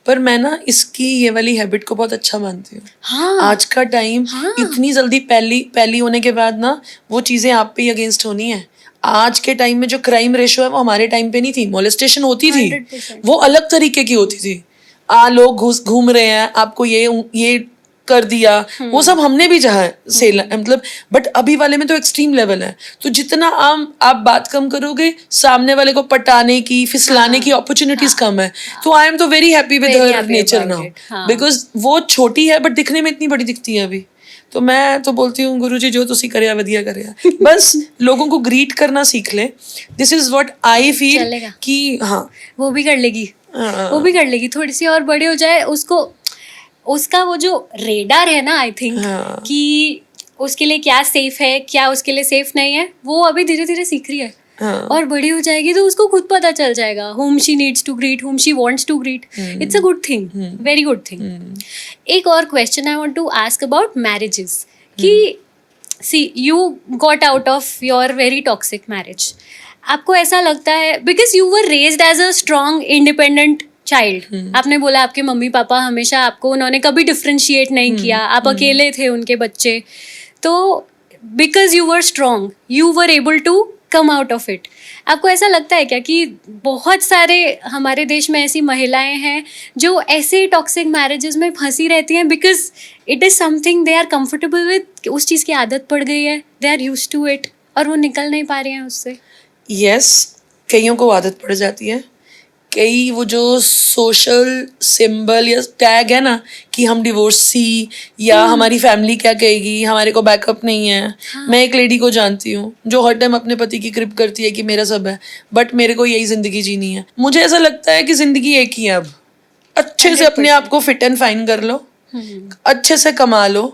पर मैं ना इसकी ये वाली हैबिट को बहुत अच्छा मानती हूँ। हाँ, आज का टाइम इतनी जल्दी पहली होने के बाद ना वो चीज़ें आप पे ही अगेंस्ट होनी है। आज के टाइम में जो क्राइम रेशो है वो हमारे टाइम पे नहीं थी। मोलेस्टेशन होती थी, 100%। वो अलग तरीके की होती थी। लोग घूम रहे हैं, आपको ये कर दिया, वो सब हमने भी जहाँ से मतलब, बट अभी वाले में तो एक्सट्रीम लेवल है। तो जितना आप बात कम करोगे, सामने वाले को पटाने की, फिसलाने की अपॉर्चुनिटीज कम है। तो आई एम तो very happy with her nature now, because वो छोटी है बट दिखने में इतनी बड़ी दिखती है अभी। तो मैं तो बोलती हूँ गुरुजी जो तुसी करिया वधिया करिया, बस लोगों को ग्रीट करना सीख ले। This is what I feel कि हाँ वो भी कर लेगी, वो भी कर लेगी। थोड़ी सी और बड़ी हो जाए, उसको उसका वो जो रेडार है ना, आई थिंक कि उसके लिए क्या सेफ है, क्या उसके लिए सेफ नहीं है, वो अभी धीरे धीरे सीख रही है। और बड़ी हो जाएगी तो उसको खुद पता चल जाएगा whom she needs to greet, whom she wants to greet. It's a good thing, very good thing. एक और question I want to ask about marriages कि see you got out of your very toxic marriage. आपको ऐसा लगता है because you were raised as a strong independent child, आपने बोला आपके मम्मी पापा हमेशा आपको, उन्होंने कभी डिफ्रेंशिएट नहीं किया, आप अकेले थे उनके बच्चे, तो because you were strong you were able to come out of it. आपको ऐसा लगता है क्या कि बहुत सारे हमारे देश में ऐसी महिलाएं हैं जो ऐसे टॉक्सिक मैरिजेस में फंसी रहती हैं because it is something they are comfortable with, उस चीज़ की आदत पड़ गई है, they are used to it और वो निकल नहीं पा रही हैं उससे? यस, कईयों को आदत पड़ जाती है। कई वो जो सोशल सिंबल या टैग है ना कि हम डिवोर्सी या हमारी फैमिली क्या कहेगी, हमारे को बैकअप नहीं है। मैं एक लेडी को जानती हूँ जो हर टाइम अपने पति की क्रिप करती है कि मेरा सब है, बट मेरे को यही जिंदगी जीनी है। मुझे ऐसा लगता है कि जिंदगी एक ही है। अब अच्छे से अपने आप को फिट एंड फाइन कर लो, अच्छे से कमा लो।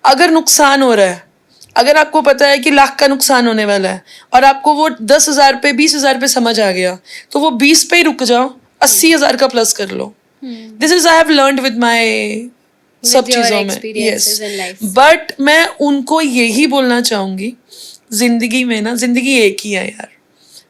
अगर नुकसान हो रहा है, अगर आपको पता है कि लाख का नुकसान होने वाला है और आपको वो 10,000 पे 20,000 पे समझ आ गया, तो वो 20 पे ही रुक जाओ, 80,000 का प्लस कर लो। This is I have learned with my सब चीजों में। यस, बट मैं उनको यही बोलना चाहूंगी, जिंदगी में ना, जिंदगी एक ही है यार।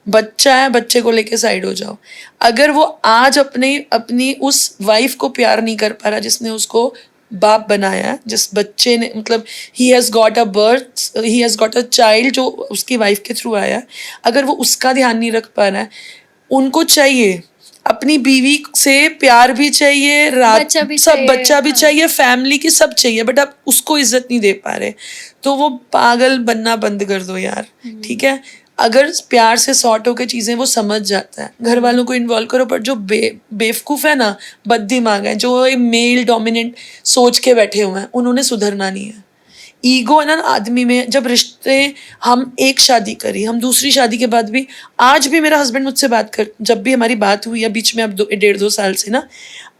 बच्चा है, बच्चे को लेके साइड हो जाओ। अगर वो आज अपनी उस वाइफ को प्यार नहीं कर पा रहा जिसने उसको बाप बनाया, जिस बच्चे ने, मतलब he has got a child जो उसकी वाइफ के थ्रू आया, अगर वो उसका ध्यान नहीं रख पा रहा है, उनको चाहिए अपनी बीवी से प्यार भी चाहिए, बच्चा भी चाहिए, फैमिली की सब चाहिए, बट आप उसको इज्जत नहीं दे पा रहे, तो वो पागल बनना बंद कर दो यार। ठीक है, अगर प्यार से सॉर्ट होकर चीज़ें वो समझ जाता है, घर वालों को इन्वॉल्व करो। पर जो बेवकूफ़ है ना, बददिमाग है, जो मेल डोमिनेंट सोच के बैठे हुए हैं, उन्होंने सुधरना नहीं है। ईगो है ना आदमी में। जब रिश्ते, हम एक शादी करी, हम दूसरी शादी के बाद भी, आज भी मेरा हस्बैंड मुझसे बात कर, जब भी हमारी बात हुई है बीच में, अब 1.5-2 साल से ना,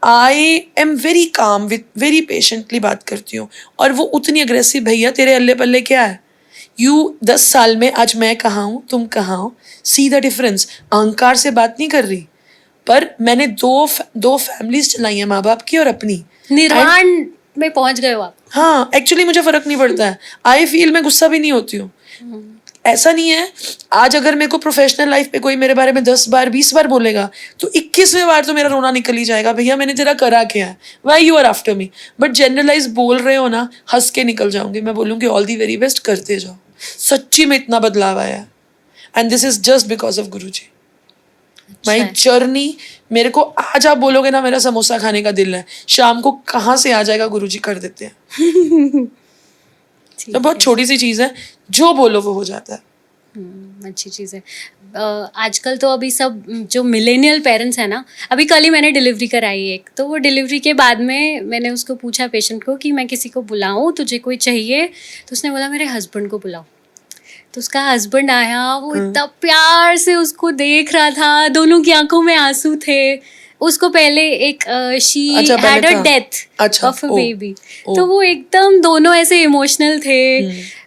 I am very calm with, very patiently बात करती हूँ। और वो उतनी अग्रेसिव, भैया तेरे अल्ले पल्ले क्या है, 10 साल में आज मैं कहाँ हूँ, तुम कहाँ हो, सी द डिफरेंस। अहंकार से बात नहीं कर रही, पर मैंने दो फैमिलीज चलाई है, माँ बाप की और अपनी। निर्वाण में पहुंच गए हो आप। हाँ, एक्चुअली मुझे फर्क नहीं पड़ता है। आई फील मैं गुस्सा भी नहीं होती हूँ। ऐसा नहीं है, आज अगर मेरे को प्रोफेशनल लाइफ पे कोई मेरे बारे में 10 बार 20 बार बोलेगा तो 21वें बार तो मेरा रोना निकल ही जाएगा, भैया मैंने तेरा करा क्या है, why you are after me. But generalize बोल रहे हो ना, हंस के निकल जाऊंगी। मैं बोलूँगी ऑल दी वेरी बेस्ट, करते जाओ। सच्ची में इतना बदलाव आया है। And this is just because of Guruji. My अच्छा है। जर्नी, मेरे को आज आप बोलोगे ना मेरा समोसा खाने का दिल है, शाम को कहाँ से आ जाएगा, गुरुजी कर देते हैं. ठीक तो बहुत है। छोटी सी चीज है, जो बोलो वो हो जाता है. अच्छी चीज़ है. आजकल तो अभी सब जो मिलेनियल पेरेंट्स हैं ना, अभी कल ही मैंने डिलीवरी कराई एक, तो वो डिलीवरी के बाद में मैंने उसको पूछा पेशेंट को कि मैं किसी को बुलाऊं, तुझे कोई चाहिए? तो उसने बोला मेरे हस्बैंड को बुलाओ. तो उसका हस्बैंड आया, वो इतना प्यार से उसको देख रहा था, दोनों की आंखों में आंसू थे. उसको पहले एक शी अच्छा, पहले हैड अ था. डेथ अच्छा, ऑफ अ ओ, बेबी, ओ. तो वो एकदम दोनों ऐसे इमोशनल थे.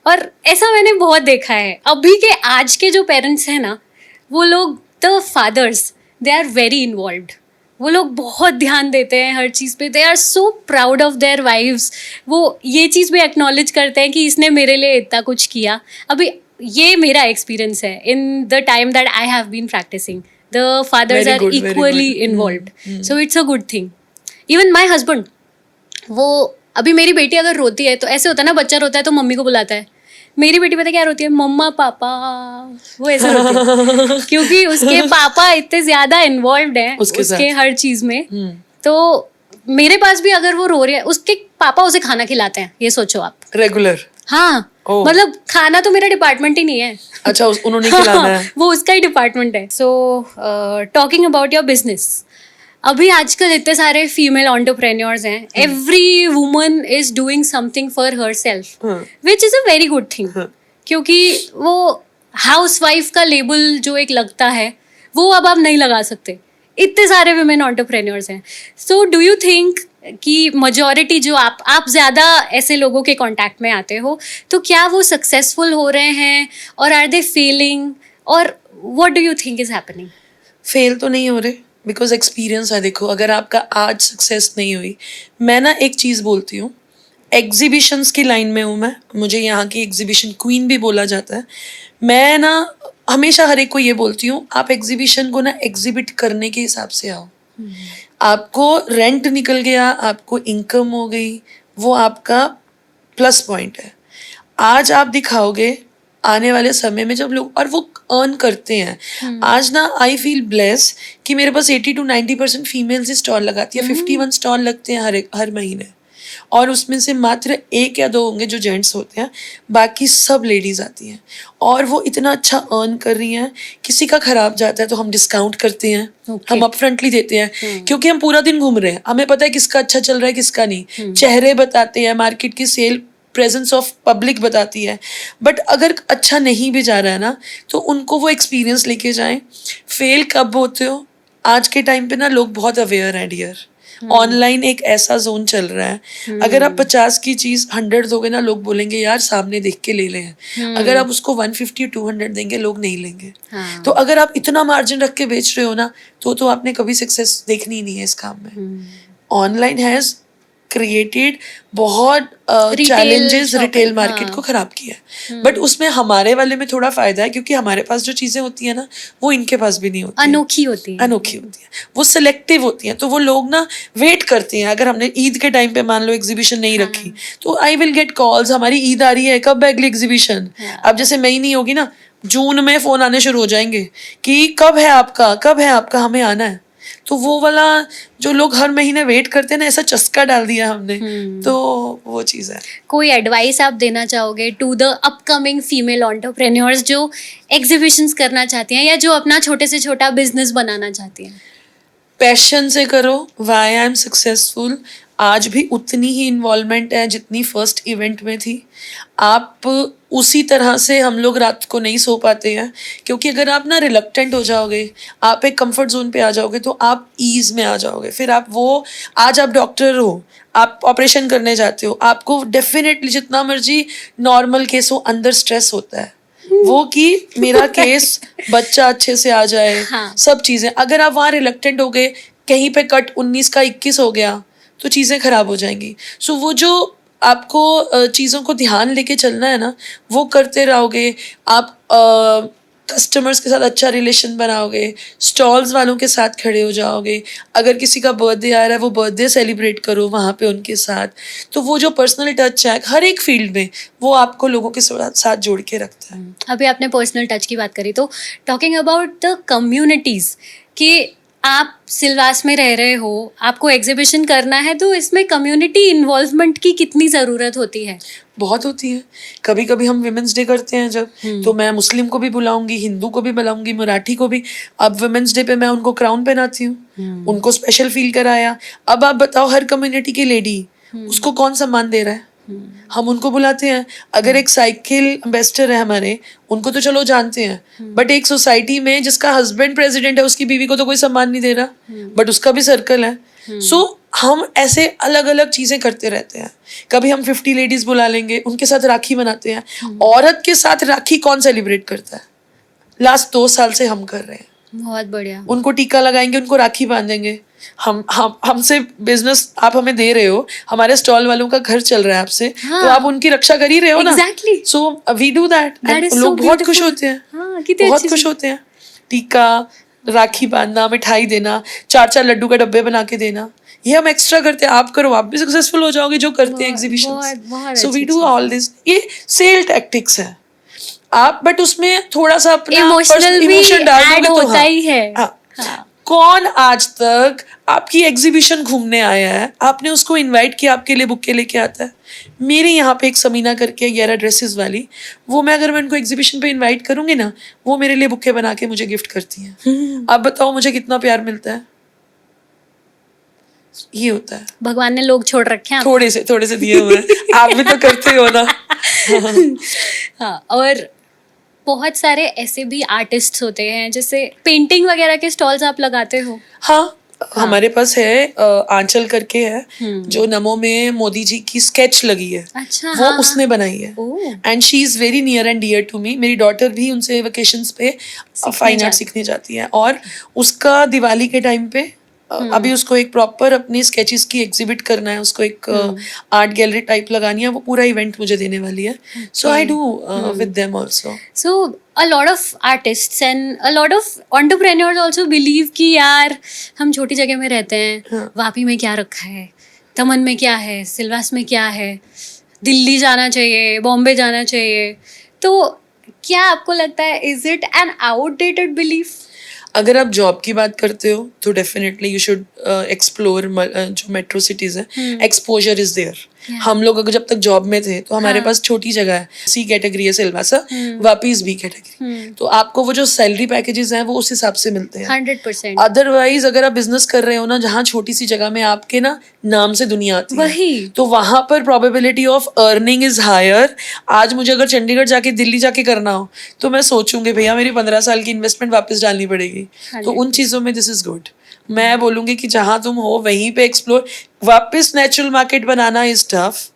और ऐसा मैंने बहुत देखा है. अभी के आज के जो पेरेंट्स हैं ना, वो लोग, the fathers, they are very involved. वो लोग बहुत ध्यान देते हैं हर चीज़ पे. They are so proud of their wifes. वो ये चीज़ भी एक्नॉलेज करते हैं कि इसने मेरे लिए इतना कुछ किया. अभी ये मेरा एक्सपीरियंस है in the time that I have been practising. The fathers Very are good, very equally good. Involved. So it's a good thing. Even my husband, वो अभी मेरी बेटी अगर रोती है तो ऐसे होता है ना, बच्चा रोता है तो मम्मी को बुलाता है. मेरी बेटी पता क्या रोती है? मम्मा पापा, वो ऐसे रोती है. क्योंकि उसके पापा इतने ज्यादा इन्वॉल्व्ड हैं उसके उसके साथ. हर चीज में. तो मेरे पास भी अगर वो रो रही है, उसके पापा उसे खाना खिलाते हैं. ये सोचो आप. रेगुलर. हाँ, ओह. मतलब खाना तो मेरा डिपार्टमेंट ही नहीं है. अच्छा, उन्होंने खिलाना है. वो उसका ही डिपार्टमेंट है. सो टॉकिंग अबाउट योर बिजनेस, अभी आजकल इतने सारे फीमेल एंटरप्रेन्योर्स हैं. Every woman is doing something for her self, which is a very good thing. क्योंकि वो हाउस वाइफ का लेबल जो एक लगता है, वो अब आप नहीं लगा सकते. इतने सारे वुमेन एंटरप्रेन्योर्स हैं. सो डू यू थिंक कि मजॉरिटी जो आप ज़्यादा ऐसे लोगों के कांटेक्ट में आते हो, तो क्या वो सक्सेसफुल हो रहे हैं, और आर दे फेलिंग, और what do you think is happening? Fail तो नहीं हो रहे, बिकॉज एक्सपीरियंस है. देखो, अगर आपका आज सक्सेस नहीं हुई, मैं ना एक चीज़ बोलती हूँ, एग्जीबिशंस की लाइन में हूँ मैं, मुझे यहाँ की एग्जीबिशन क्वीन भी बोला जाता है. मैं ना हमेशा हर एक को ये बोलती हूँ, आप एग्जीबिशन को ना एग्जिबिट करने के हिसाब से आओ. आपको रेंट निकल गया, आपको इनकम हो गई, वो आपका प्लस पॉइंट है. आज आप दिखाओगे, आने वाले समय में जब लोग और वो अर्न करते हैं. आज ना आई फील ब्लेस कि मेरे पास 80 to 90% फीमेल्स ही स्टॉल लगाती है. 51 स्टॉल लगते हैं हर महीने, और उसमें से मात्र 1 या 2 होंगे जो जेंट्स होते हैं, बाकी सब लेडीज आती हैं. और वो इतना अच्छा अर्न कर रही हैं. किसी का खराब जाता है तो हम डिस्काउंट करते हैं, हम अपफ्रंटली देते हैं, क्योंकि हम पूरा दिन घूम रहे हैं, हमें पता है किसका अच्छा चल रहा है किसका नहीं. चेहरे बताते हैं, मार्केट की सेल, प्रेजेंस ऑफ पब्लिक बताती है. बट अगर अच्छा नहीं भी जा रहा है ना, तो उनको वो एक्सपीरियंस लेके जाएं. फेल कब होते हो? आज के टाइम पे ना लोग बहुत अवेयर हैं डियर. ऑनलाइन एक ऐसा जोन चल रहा है, अगर आप 50 की चीज 100 दोगे ना, लोग बोलेंगे यार सामने देख के ले लें. अगर आप उसको 150 200 देंगे, लोग नहीं लेंगे. तो अगर आप इतना मार्जिन रख के बेच रहे हो ना, तो आपने कभी सक्सेस देखनी ही नहीं है इस काम में. ऑनलाइन हैज क्रिएटेड बहुत चैलेंजेस रिटेल मार्केट को खराब किया है. बट उसमें हमारे वाले में थोड़ा फायदा है, क्योंकि हमारे पास जो चीजें होती है ना, वो इनके पास भी नहीं होती. अनोखी होती है. अनोखी होती है, वो सिलेक्टिव होती हैं. तो वो लोग ना वेट करते हैं. अगर हमने ईद के टाइम पे मान लो एग्जीबिशन नहीं रखी, तो आई विल गेट कॉल्स, हमारी ईद आ रही है, कब है अगली एग्जीबिशन. अब जैसे मई नहीं होगी ना, जून में फोन आने शुरू हो जाएंगे कि कब है आपका, हमें आना है. तो वो वाला जो लोग हर महीने वेट करते हैं ना, ऐसा चस्का डाल दिया हमने. तो वो चीज़ है. कोई एडवाइस आप देना चाहोगे to the upcoming female entrepreneurs जो एग्जीबिशंस करना चाहती हैं, या जो अपना छोटे से छोटा बिजनेस बनाना चाहती हैं? पैशन से करो. व्हाई आई एम सक्सेसफुल, आज भी उतनी ही इन्वॉल्वमेंट है जितनी फर्स्ट इवेंट में थी. आप उसी तरह से, हम लोग रात को नहीं सो पाते हैं, क्योंकि अगर आप ना रिलक्टेंट हो जाओगे, आप एक कंफर्ट जोन पे आ जाओगे, तो आप ईज में आ जाओगे. फिर आप वो, आज आप डॉक्टर हो, आप ऑपरेशन करने जाते हो, आपको डेफिनेटली जितना मर्जी नॉर्मल केस हो, अंदर स्ट्रेस होता है वो कि मेरा केस बच्चा अच्छे से आ जाए. सब चीज़ें, अगर आप वहाँ रिलक्टेंट हो गए, कहीं पे कट 19 का 21 हो गया, तो चीज़ें खराब हो जाएंगी. सो वो जो आपको चीज़ों को ध्यान लेके चलना है ना, वो करते रहोगे. आप कस्टमर्स के साथ अच्छा रिलेशन बनाओगे, स्टॉल्स वालों के साथ खड़े हो जाओगे, अगर किसी का बर्थडे आ रहा है वो बर्थडे सेलिब्रेट करो वहाँ पे उनके साथ, तो वो जो पर्सनल टच है हर एक फील्ड में वो आपको लोगों के साथ जोड़ के रखता है। अभी आपने पर्सनल टच की बात करी, तो टॉकिंग अबाउट द कम्युनिटीज़, कि आप सिलवास में रह रहे हो, आपको एग्जीबिशन करना है, तो इसमें कम्युनिटी इन्वॉल्वमेंट की कितनी ज़रूरत होती है? बहुत होती है। कभी कभी हम विमेंस डे करते हैं जब, तो मैं मुस्लिम को भी बुलाऊंगी, हिंदू को भी बुलाऊंगी, मराठी को भी। अब विमेंस डे पे मैं उनको क्राउन पहनाती हूँ, उनको स्पेशल फील कराया। अब आप बताओ, हर कम्युनिटी की लेडी उसको कौन सम्मान दे रहा है? हम उनको बुलाते हैं। अगर एक साइकिल एम्बेसडर है हमारे, उनको तो चलो जानते हैं, बट एक सोसाइटी में जिसका हस्बैंड प्रेसिडेंट है उसकी बीवी को तो कोई सम्मान नहीं दे रहा, बट उसका भी सर्कल है। सो हम ऐसे अलग अलग चीजें करते रहते हैं। कभी हम 50 लेडीज बुला लेंगे, उनके साथ राखी बनाते हैं। औरत के साथ राखी कौन सेलिब्रेट करता है? लास्ट 2 साल से हम कर रहे हैं। बहुत बढ़िया। उनको टीका लगाएंगे, उनको राखी बांधेंगे। हम हमसे बिजनेस आप हमें दे रहे हो, हमारे स्टॉल वालों का घर चल रहा है आपसे, तो आप उनकी रक्षा कर ही रहे हो ना। Exactly. So we do that, That is so लोग बहुत खुश beautiful. होते हैं, हाँ, कितनी बहुत अच्छी खुश होते हैं। टीका, राखी बांधना, मिठाई देना, 4-4 लड्डू का डब्बे बना के देना, ये हम एक्स्ट्रा करते हैं। आप करो, आप भी सक्सेसफुल हो जाओगे जो करते हैं exhibition. So we do all this. ये सेल टैक्टिक्स है आप, बट उसमें थोड़ा सा अपना इमोशनल भी इमोशन डाल ऐड दोगे तो होता ही है। हाँ। कौन आज तक आपकी एग्जीबिशन घूमने आया है, आपने उसको इनवाइट किया, आपके लिए बुके लेके आता है? मेरे यहाँ पे एक समीना करके 11 ड्रेसेस वाली, वो अगर मैं उनको एग्जीबिशन पे इनवाइट करूंगी ना, वो मेरे लिए बुके बना के मुझे गिफ्ट करती हैं। आप बताओ मुझे कितना प्यार मिलता है। ये होता है। भगवान ने लोग छोड़ रखे हैं थोड़े से दिए हुए हैं। आप भी तो करते हो ना। हाँ, और बहुत सारे ऐसे भी आर्टिस्ट्स होते हैं, जैसे पेंटिंग वगैरह के स्टॉल्स आप लगाते हो? हाँ, हमारे पास है आंचल करके है, जो नमो में मोदी जी की स्केच लगी है। अच्छा, वो उसने बनाई है, and she is very near and dear to me. मेरी डॉटर भी उनसे वेकेशंस पे फाइन आर्ट सीखने जाती है, और उसका दिवाली के टाइम पे अभी उसको एक प्रॉपर अपनी स्केचेस की एग्जिबिट करना है, उसको एक आर्ट गैलरी टाइप लगानी है, वो पूरा इवेंट मुझे देने वाली है। So I do with them also. So a lot of artists and a lot of entrepreneurs also believe कि यार हम छोटी जगह में रहते हैं, वापी में क्या रखा है, तमन में क्या है, सिलवास में क्या है, दिल्ली जाना चाहिए, बॉम्बे जाना चाहिए। तो क्या आपको लगता है, is it an outdated belief? अगर आप जॉब की बात करते हो तो डेफिनेटली यू शुड एक्सप्लोर जो मेट्रो सिटीज है। Exposure is there. हम लोग अगर जब तक जॉब में थे तो हमारे पास छोटी जगह है, सी कैटेगरी है सिलवासा, वापिस बी कैटेगरी, तो आपको वो जो सैलरी पैकेजेस हैं वो उस हिसाब से मिलते हैं 100%। अदरवाइज अगर आप बिजनेस कर रहे हो ना, जहाँ छोटी सी जगह में आपके ना नाम से दुनिया आती है, तो वहां पर probability of earning is higher. आज मुझे अगर चंडीगढ़ जाके दिल्ली जाके करना हो तो मैं सोचूंगी भैया मेरी 15 साल की इन्वेस्टमेंट वापस डालनी पड़ेगी। तो उन चीजों में दिस इज गुड। मैं बोलूंगी कि जहां तुम हो वहीं पे एक्सप्लोर। वापस natural market banana is tough.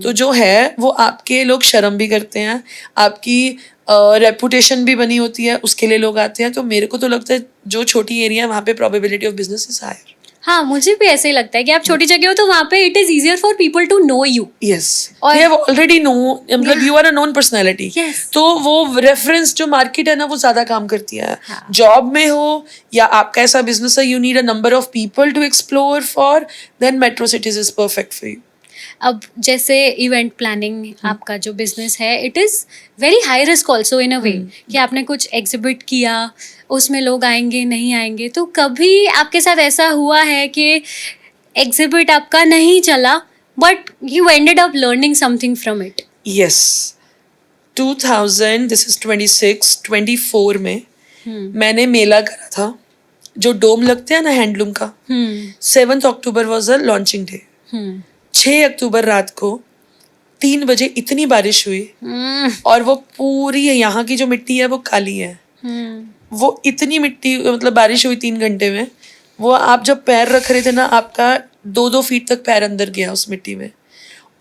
तो जो है वो आपके लोग शर्म भी करते हैं, आपकी रेपुटेशन भी बनी होती है, उसके लिए लोग आते हैं। तो मेरे को तो लगता है जो छोटी एरिया है वहाँ पे probability of business is higher. हाँ, मुझे भी ऐसे ही लगता है कि आप छोटी जगह हो तो वहाँ पे it is easier for people to know you. Yes, they have already know, मतलब you are a known personality. तो वो रेफरेंस जो मार्केट है ना वो ज्यादा काम करती है। जॉब में हो या आपका ऐसा बिजनेस है, you need a number of people to explore for, then metro cities is perfect for you. अब जैसे इवेंट प्लानिंग आपका जो बिजनेस है, it is very high risk also in a way, कि आपने कुछ एग्जिबिट किया, उसमें लोग आएंगे नहीं आएंगे। तो कभी आपके साथ ऐसा हुआ है कि एग्जिबिट आपका नहीं चला but you ended up learning something from it? Yes, 2024 में मैंने मेला करा था, जो डोम लगते हैं ना हैंडलूम का। 7 अक्टूबर वॉज अ लॉन्चिंग डे। 6 अक्टूबर रात को 3 बजे इतनी बारिश हुई, और वो पूरी यहाँ की जो मिट्टी है वो काली है। वो इतनी मिट्टी, मतलब बारिश हुई 3 घंटे में, वो आप जब पैर रख रहे थे ना, आपका 2-2 फीट तक पैर अंदर गया उस मिट्टी में।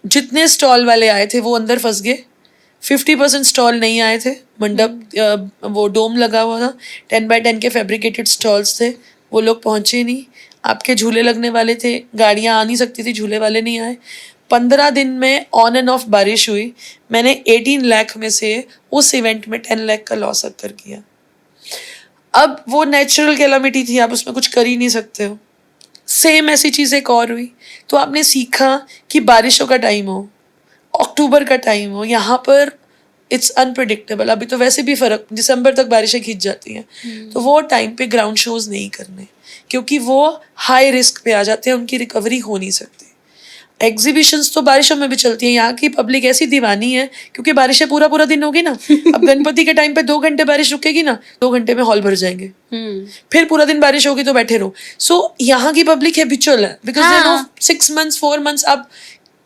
जितने स्टॉल वाले आए थे वो अंदर फंस गए। 50% स्टॉल नहीं आए थे। मंडप वो डोम लगा हुआ था, 10 by 10 के फैब्रिकेटेड स्टॉल्स थे, वो लोग पहुंचे नहीं। आपके झूले लगने वाले थे, गाड़ियां आ नहीं सकती थी, झूले वाले नहीं आए। 15 दिन में ऑन एंड ऑफ बारिश हुई। मैंने 18 लाख में से उस इवेंट में 10 लाख का लॉस अक्कर किया। अब वो नेचुरल कैलामिटी थी, आप उसमें कुछ कर ही नहीं सकते हो। सेम ऐसी चीज़ एक और हुई, तो आपने सीखा कि बारिशों का टाइम हो, अक्टूबर का टाइम हो, यहाँ पर इट्स अनप्रिडिक्टेबल। अभी तो वैसे भी फर्क, दिसंबर तक बारिशें खींच जाती हैं, तो वो टाइम पे ग्राउंड शोज नहीं करने, क्योंकि वो हाई रिस्क पे आ जाते हैं, उनकी रिकवरी हो नहीं सकती। एग्जीबिशंस तो बारिशों में भी चलती हैं, यहाँ की पब्लिक ऐसी दीवानी है, क्योंकि बारिशें पूरा पूरा दिन होगी ना। अब गणपति के टाइम पे 2 घंटे बारिश रुकेगी ना, 2 घंटे में हॉल भर जाएंगे, फिर पूरा दिन बारिश होगी तो बैठे रहो। सो यहाँ की पब्लिक हैबिचुअल है, because they know 6 months 4 months अब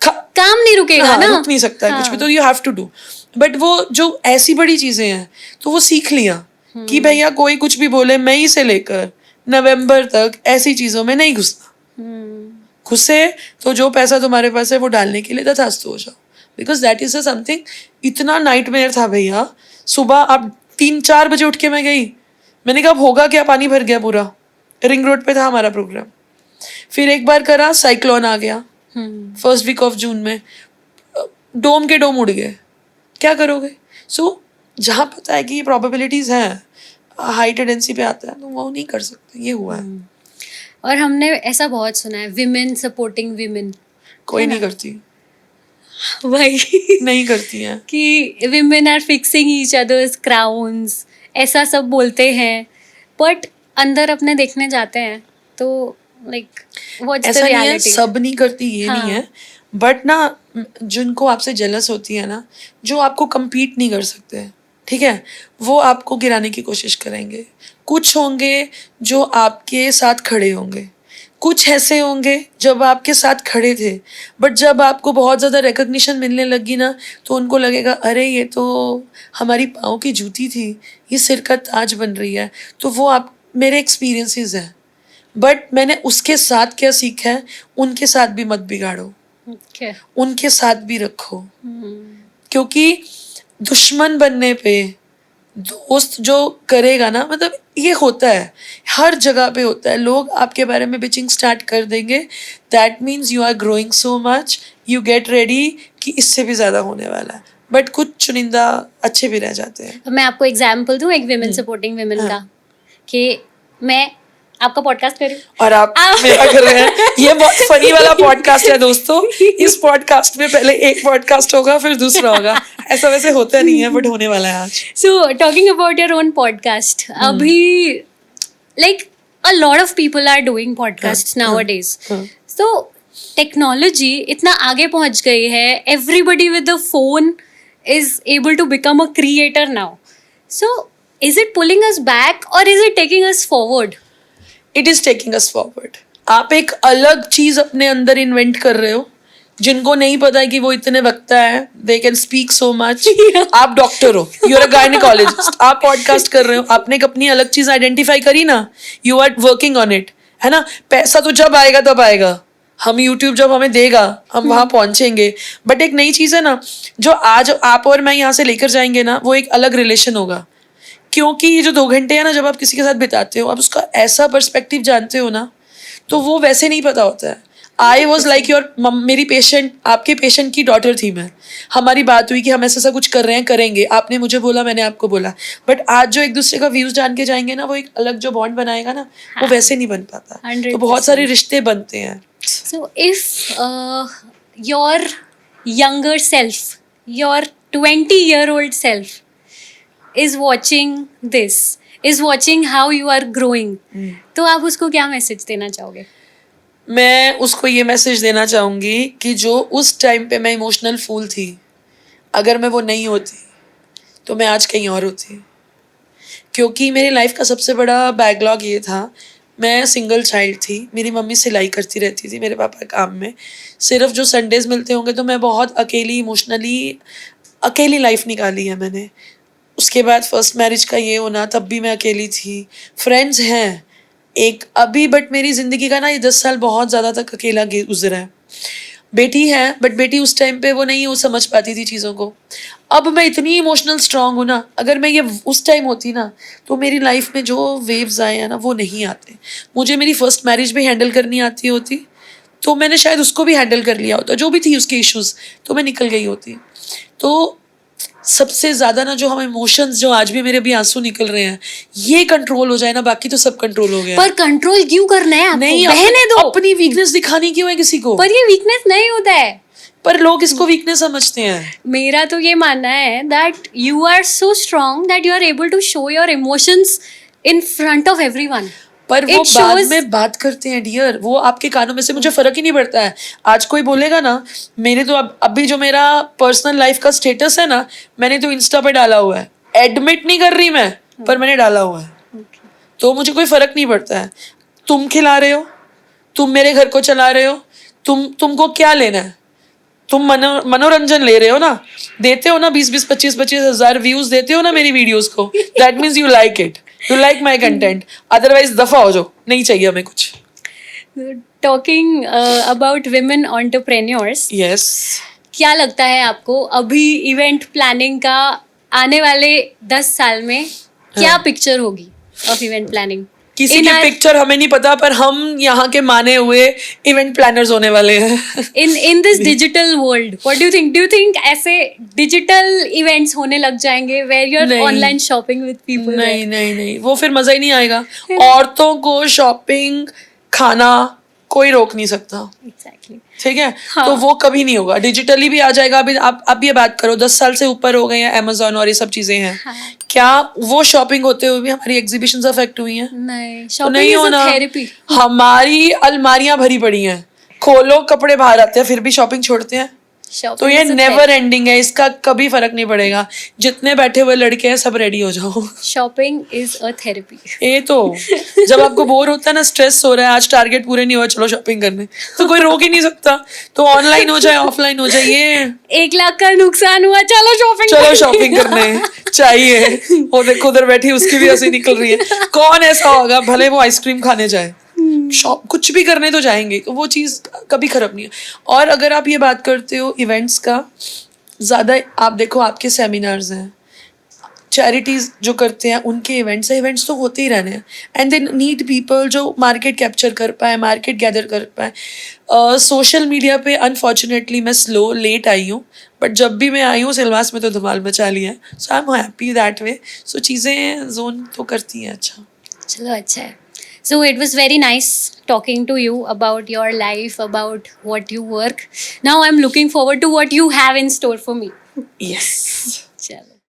काम नहीं रुकेगा हाँ, ना, रुक नहीं सकता है कुछ भी, तो you have to do. But वो जो ऐसी बड़ी चीजें हैं, तो वो सीख लिया कि भैया कोई कुछ भी बोले, मई से लेकर नवंबर तक ऐसी चीजों में नहीं घुसना। घुसे तो जो पैसा तुम्हारे पास है वो डालने के लिए तथास्तु हो जाओ, बिकॉज दैट इज समथिंग। इतना नाइटमेयर था भैया, सुबह अब 3-4 बजे उठ के मैं गई, मैंने कहा अब होगा क्या, पानी भर गया पूरा, रिंग रोड पे था हमारा प्रोग्राम। फिर एक बार करा, साइक्लोन आ गया फर्स्ट वीक ऑफ जून में, डोम के डोम उड़ गए, क्या करोगे? सो जहाँ पता है कि ये प्रोबेबिलिटीज हैं, हाई टेंडेंसी पे आता है, तो वो नहीं कर सकते, ये हुआ है। और हमने ऐसा बहुत सुना है, विमेन सपोर्टिंग विमेन, कोई नहीं करती, वही नहीं करती हैं कि women are fixing each other's crowns, ऐसा सब बोलते हैं, बट अंदर अपने देखने जाते हैं तो लाइक व्हाट्स द ऐसा नहीं है, रियलिटी। सब नहीं करती ये नहीं है, बट ना जिनको आपसे जेलस होती है ना, जो आपको compete नहीं कर सकते, ठीक है, वो आपको गिराने की कोशिश करेंगे। कुछ होंगे जो आपके साथ खड़े होंगे, कुछ ऐसे होंगे जब आपके साथ खड़े थे, बट जब आपको बहुत ज़्यादा रिकग्निशन मिलने लगी ना, तो उनको लगेगा अरे ये तो हमारी पाँव की जूती थी, ये सिर का ताज बन रही है। तो वो आप, मेरे एक्सपीरियंसेस हैं, बट मैंने उसके साथ क्या सीखा है, उनके साथ भी मत बिगाड़ो, Okay. उनके साथ भी रखो, क्योंकि दुश्मन बनने पे दोस्त जो करेगा ना, मतलब ये होता है हर जगह पे होता है, लोग आपके बारे में बिचिंग स्टार्ट कर देंगे, that means you are growing so much, you get ready कि इससे भी ज़्यादा होने वाला है। बट कुछ चुनिंदा अच्छे भी रह जाते हैं। मैं आपको एग्जाम्पल दूं एक विमेन सपोर्टिंग विमेन का, कि मैं आपका पॉडकास्ट कर रही हूँ और आप मेरा कर रहे हैं, ये बहुत फनी वाला पॉडकास्ट है दोस्तों। इस पॉडकास्ट में पहले एक पॉडकास्ट होगा, फिर दूसरा होगा, ऐसा वैसे होता नहीं है, बट होने वाला है आज। So talking about your own podcast, अभी like a lot of people are doing podcast nowadays, so technology इतना आगे पहुंच गई है, everybody with the phone is able to become a creator now. So, is it pulling us back or is it taking us forward? It is taking us forward. आप एक अलग चीज अपने अंदर इन्वेंट कर रहे हो, जिनको नहीं पता है कि वो इतने वक्ता है, they can speak so much. आप डॉक्टर हो, you're a gynecologist, आप पॉडकास्ट कर रहे हो, आपने एक अपनी अलग चीज आइडेंटिफाई करी ना, you are working on it, है ना। पैसा तो जब आएगा तब आएगा, हम YouTube जब हमें देगा हम वहाँ पहुंचेंगे, बट एक नई चीज़ है ना, जो आज आप और मैं यहाँ से लेकर जाएंगे ना, वो एक अलग रिलेशन होगा। क्योंकि ये जो 2 घंटे हैं ना, जब आप किसी के साथ बिताते हो, आप उसका ऐसा पर्सपेक्टिव जानते हो ना, तो वो वैसे नहीं पता होता है। आई वॉज लाइक योर, मेरी पेशेंट, आपके पेशेंट की डॉटर थी मैं, हमारी बात हुई कि हम ऐसा कुछ कर रहे हैं, करेंगे, आपने मुझे बोला, मैंने आपको बोला, बट आज जो एक दूसरे का व्यूज जान के जाएंगे ना, वो एक अलग जो बॉन्ड बनाएगा ना, वो वैसे नहीं बन पाता। तो बहुत सारे रिश्ते बनते हैं। So, if your younger self, your 20-year-old self is watching this, is watching how you are growing, तो आप उसको क्या मैसेज देना चाहोगे? मैं उसको ये मैसेज देना चाहूँगी कि जो उस टाइम पे मैं इमोशनल फूल थी, अगर मैं वो नहीं होती तो मैं आज कहीं और होती। क्योंकि मेरी लाइफ का सबसे बड़ा बैकलॉग ये था, मैं सिंगल चाइल्ड थी, मेरी मम्मी सिलाई करती रहती थी, मेरे पापा काम में, सिर्फ जो संडेज मिलते होंगे, तो मैं बहुत अकेली, इमोशनली अकेली लाइफ निकाली है मैंने। उसके बाद फर्स्ट मैरिज का ये होना, तब भी मैं अकेली थी। फ्रेंड्स हैं एक अभी, बट मेरी ज़िंदगी का ना ये 10 साल बहुत ज़्यादा तक अकेला गुजरा है। बेटी है, बट बेटी उस टाइम पे वो नहीं, वो समझ पाती थी चीज़ों को। अब मैं इतनी इमोशनल स्ट्रांग हूँ ना, अगर मैं ये उस टाइम होती ना, तो मेरी लाइफ में जो वेव्स आए हैं ना, वो नहीं आते। मुझे मेरी फर्स्ट मैरिज भी हैंडल करनी आती होती, तो मैंने शायद उसको भी हैंडल कर लिया होता, जो भी थी उसके इश्यूज, तो मैं निकल गई होती। तो सबसे ज्यादा ना जो हम इमोशंस, जो आज भी मेरे भी आंसू निकल रहे हैं, ये कंट्रोल हो जाए ना, बाकी तो सब कंट्रोल हो गया। पर कंट्रोल क्यों करना है आपको? नहीं, बहने दो। अपनी वीकनेस दिखानी क्यों है किसी को? पर ये वीकनेस नहीं होता है। पर लोग इसको वीकनेस समझते हैं। मेरा तो ये मानना है that you are so strong that you are able to show your emotions in front of everyone. पर वो बाद में बात करते हैं डियर, वो आपके कानों में से मुझे फर्क ही नहीं पड़ता है। आज कोई बोलेगा ना, मेरे तो अभी जो मेरा पर्सनल लाइफ का स्टेटस है ना, मैंने तो इंस्टा पे डाला हुआ है, एडमिट नहीं कर रही मैं, पर मैंने डाला हुआ है। तो मुझे कोई फर्क नहीं पड़ता है। तुम खिला रहे हो, तुम मेरे घर को चला रहे हो, तुमको क्या लेना है? तुम मनोरंजन ले रहे हो ना, देते हो ना 20-20, 25-25 हजार व्यूज देते हो ना मेरी वीडियोस को, that means you like it, you like my content. Otherwise दफा हो जाओ, नहीं चाहिए हमें कुछ। Talking about women entrepreneurs, yes, क्या लगता है आपको अभी इवेंट प्लानिंग का आने वाले 10 साल में क्या पिक्चर होगी ऑफ इवेंट प्लानिंग? किसी की पिक्चर हमें नहीं पता, पर हम यहाँ के माने हुए इवेंट प्लानर्स होने वाले हैं। In this digital world, what do you think ऐसे डिजिटल इवेंट्स होने लग जाएंगे where you are online shopping with people? नहीं नहीं नहीं, वो फिर मजा ही नहीं आएगा। औरतों को शॉपिंग, खाना कोई रोक नहीं सकता। एग्जैक्टली। ठीक है, तो वो कभी नहीं होगा। डिजिटली भी आ जाएगा। अभी आप ये बात करो, 10 साल से ऊपर हो गए हैं, अमेजोन और ये सब चीजें हैं। क्या वो शॉपिंग होते हुए भी हमारी एग्जीबिशंस अफेक्ट हुई हैं? नहीं, तो शॉपिंग नहीं इज होना। A therapy. हमारी अलमारियां भरी पड़ी हैं, खोलो कपड़े बाहर आते हैं, फिर भी शॉपिंग छोड़ते हैं। तो ये नेवर एंडिंग है, इसका कभी फर्क नहीं पड़ेगा। जितने बैठे हुए लड़के हैं सब रेडी हो जाओ। Shopping is a therapy. ये तो जब आपको बोर होता है ना, स्ट्रेस हो रहा है, आज टारगेट पूरे नहीं हुआ, चलो शॉपिंग करने, तो कोई रोक ही नहीं सकता। तो ऑनलाइन हो जाए, ऑफलाइन हो जाए, ये 1 लाख का नुकसान हुआ, चलो शॉपिंग करने चाहिए। वो देखो उधर बैठी, उसकी भी हंसी निकल रही है। कौन ऐसा होगा, भले वो आइसक्रीम खाने जाए, शॉप कुछ भी करने तो जाएंगे, वो चीज़ कभी खराब नहीं है। और अगर आप ये बात करते हो इवेंट्स का, ज़्यादा आप देखो, आपके सेमिनार्स हैं, चैरिटीज जो करते हैं, उनके इवेंट्स तो होते ही रहने हैं। एंड दे नीड पीपल जो मार्केट कैप्चर कर पाए, मार्केट गैदर कर पाए। सोशल मीडिया पे अनफॉर्चुनेटली मैं लेट आई हूँ, बट जब भी मैं आई हूँ सिलवास में तो धमाल मचा लिया है। So I am happy that way. So चीज़ें जोन तो करती हैं। अच्छा, चलो अच्छा है। So it was very nice talking to you about your life, about what you work. Now I'm looking forward to what you have in store for me. yes. चलो।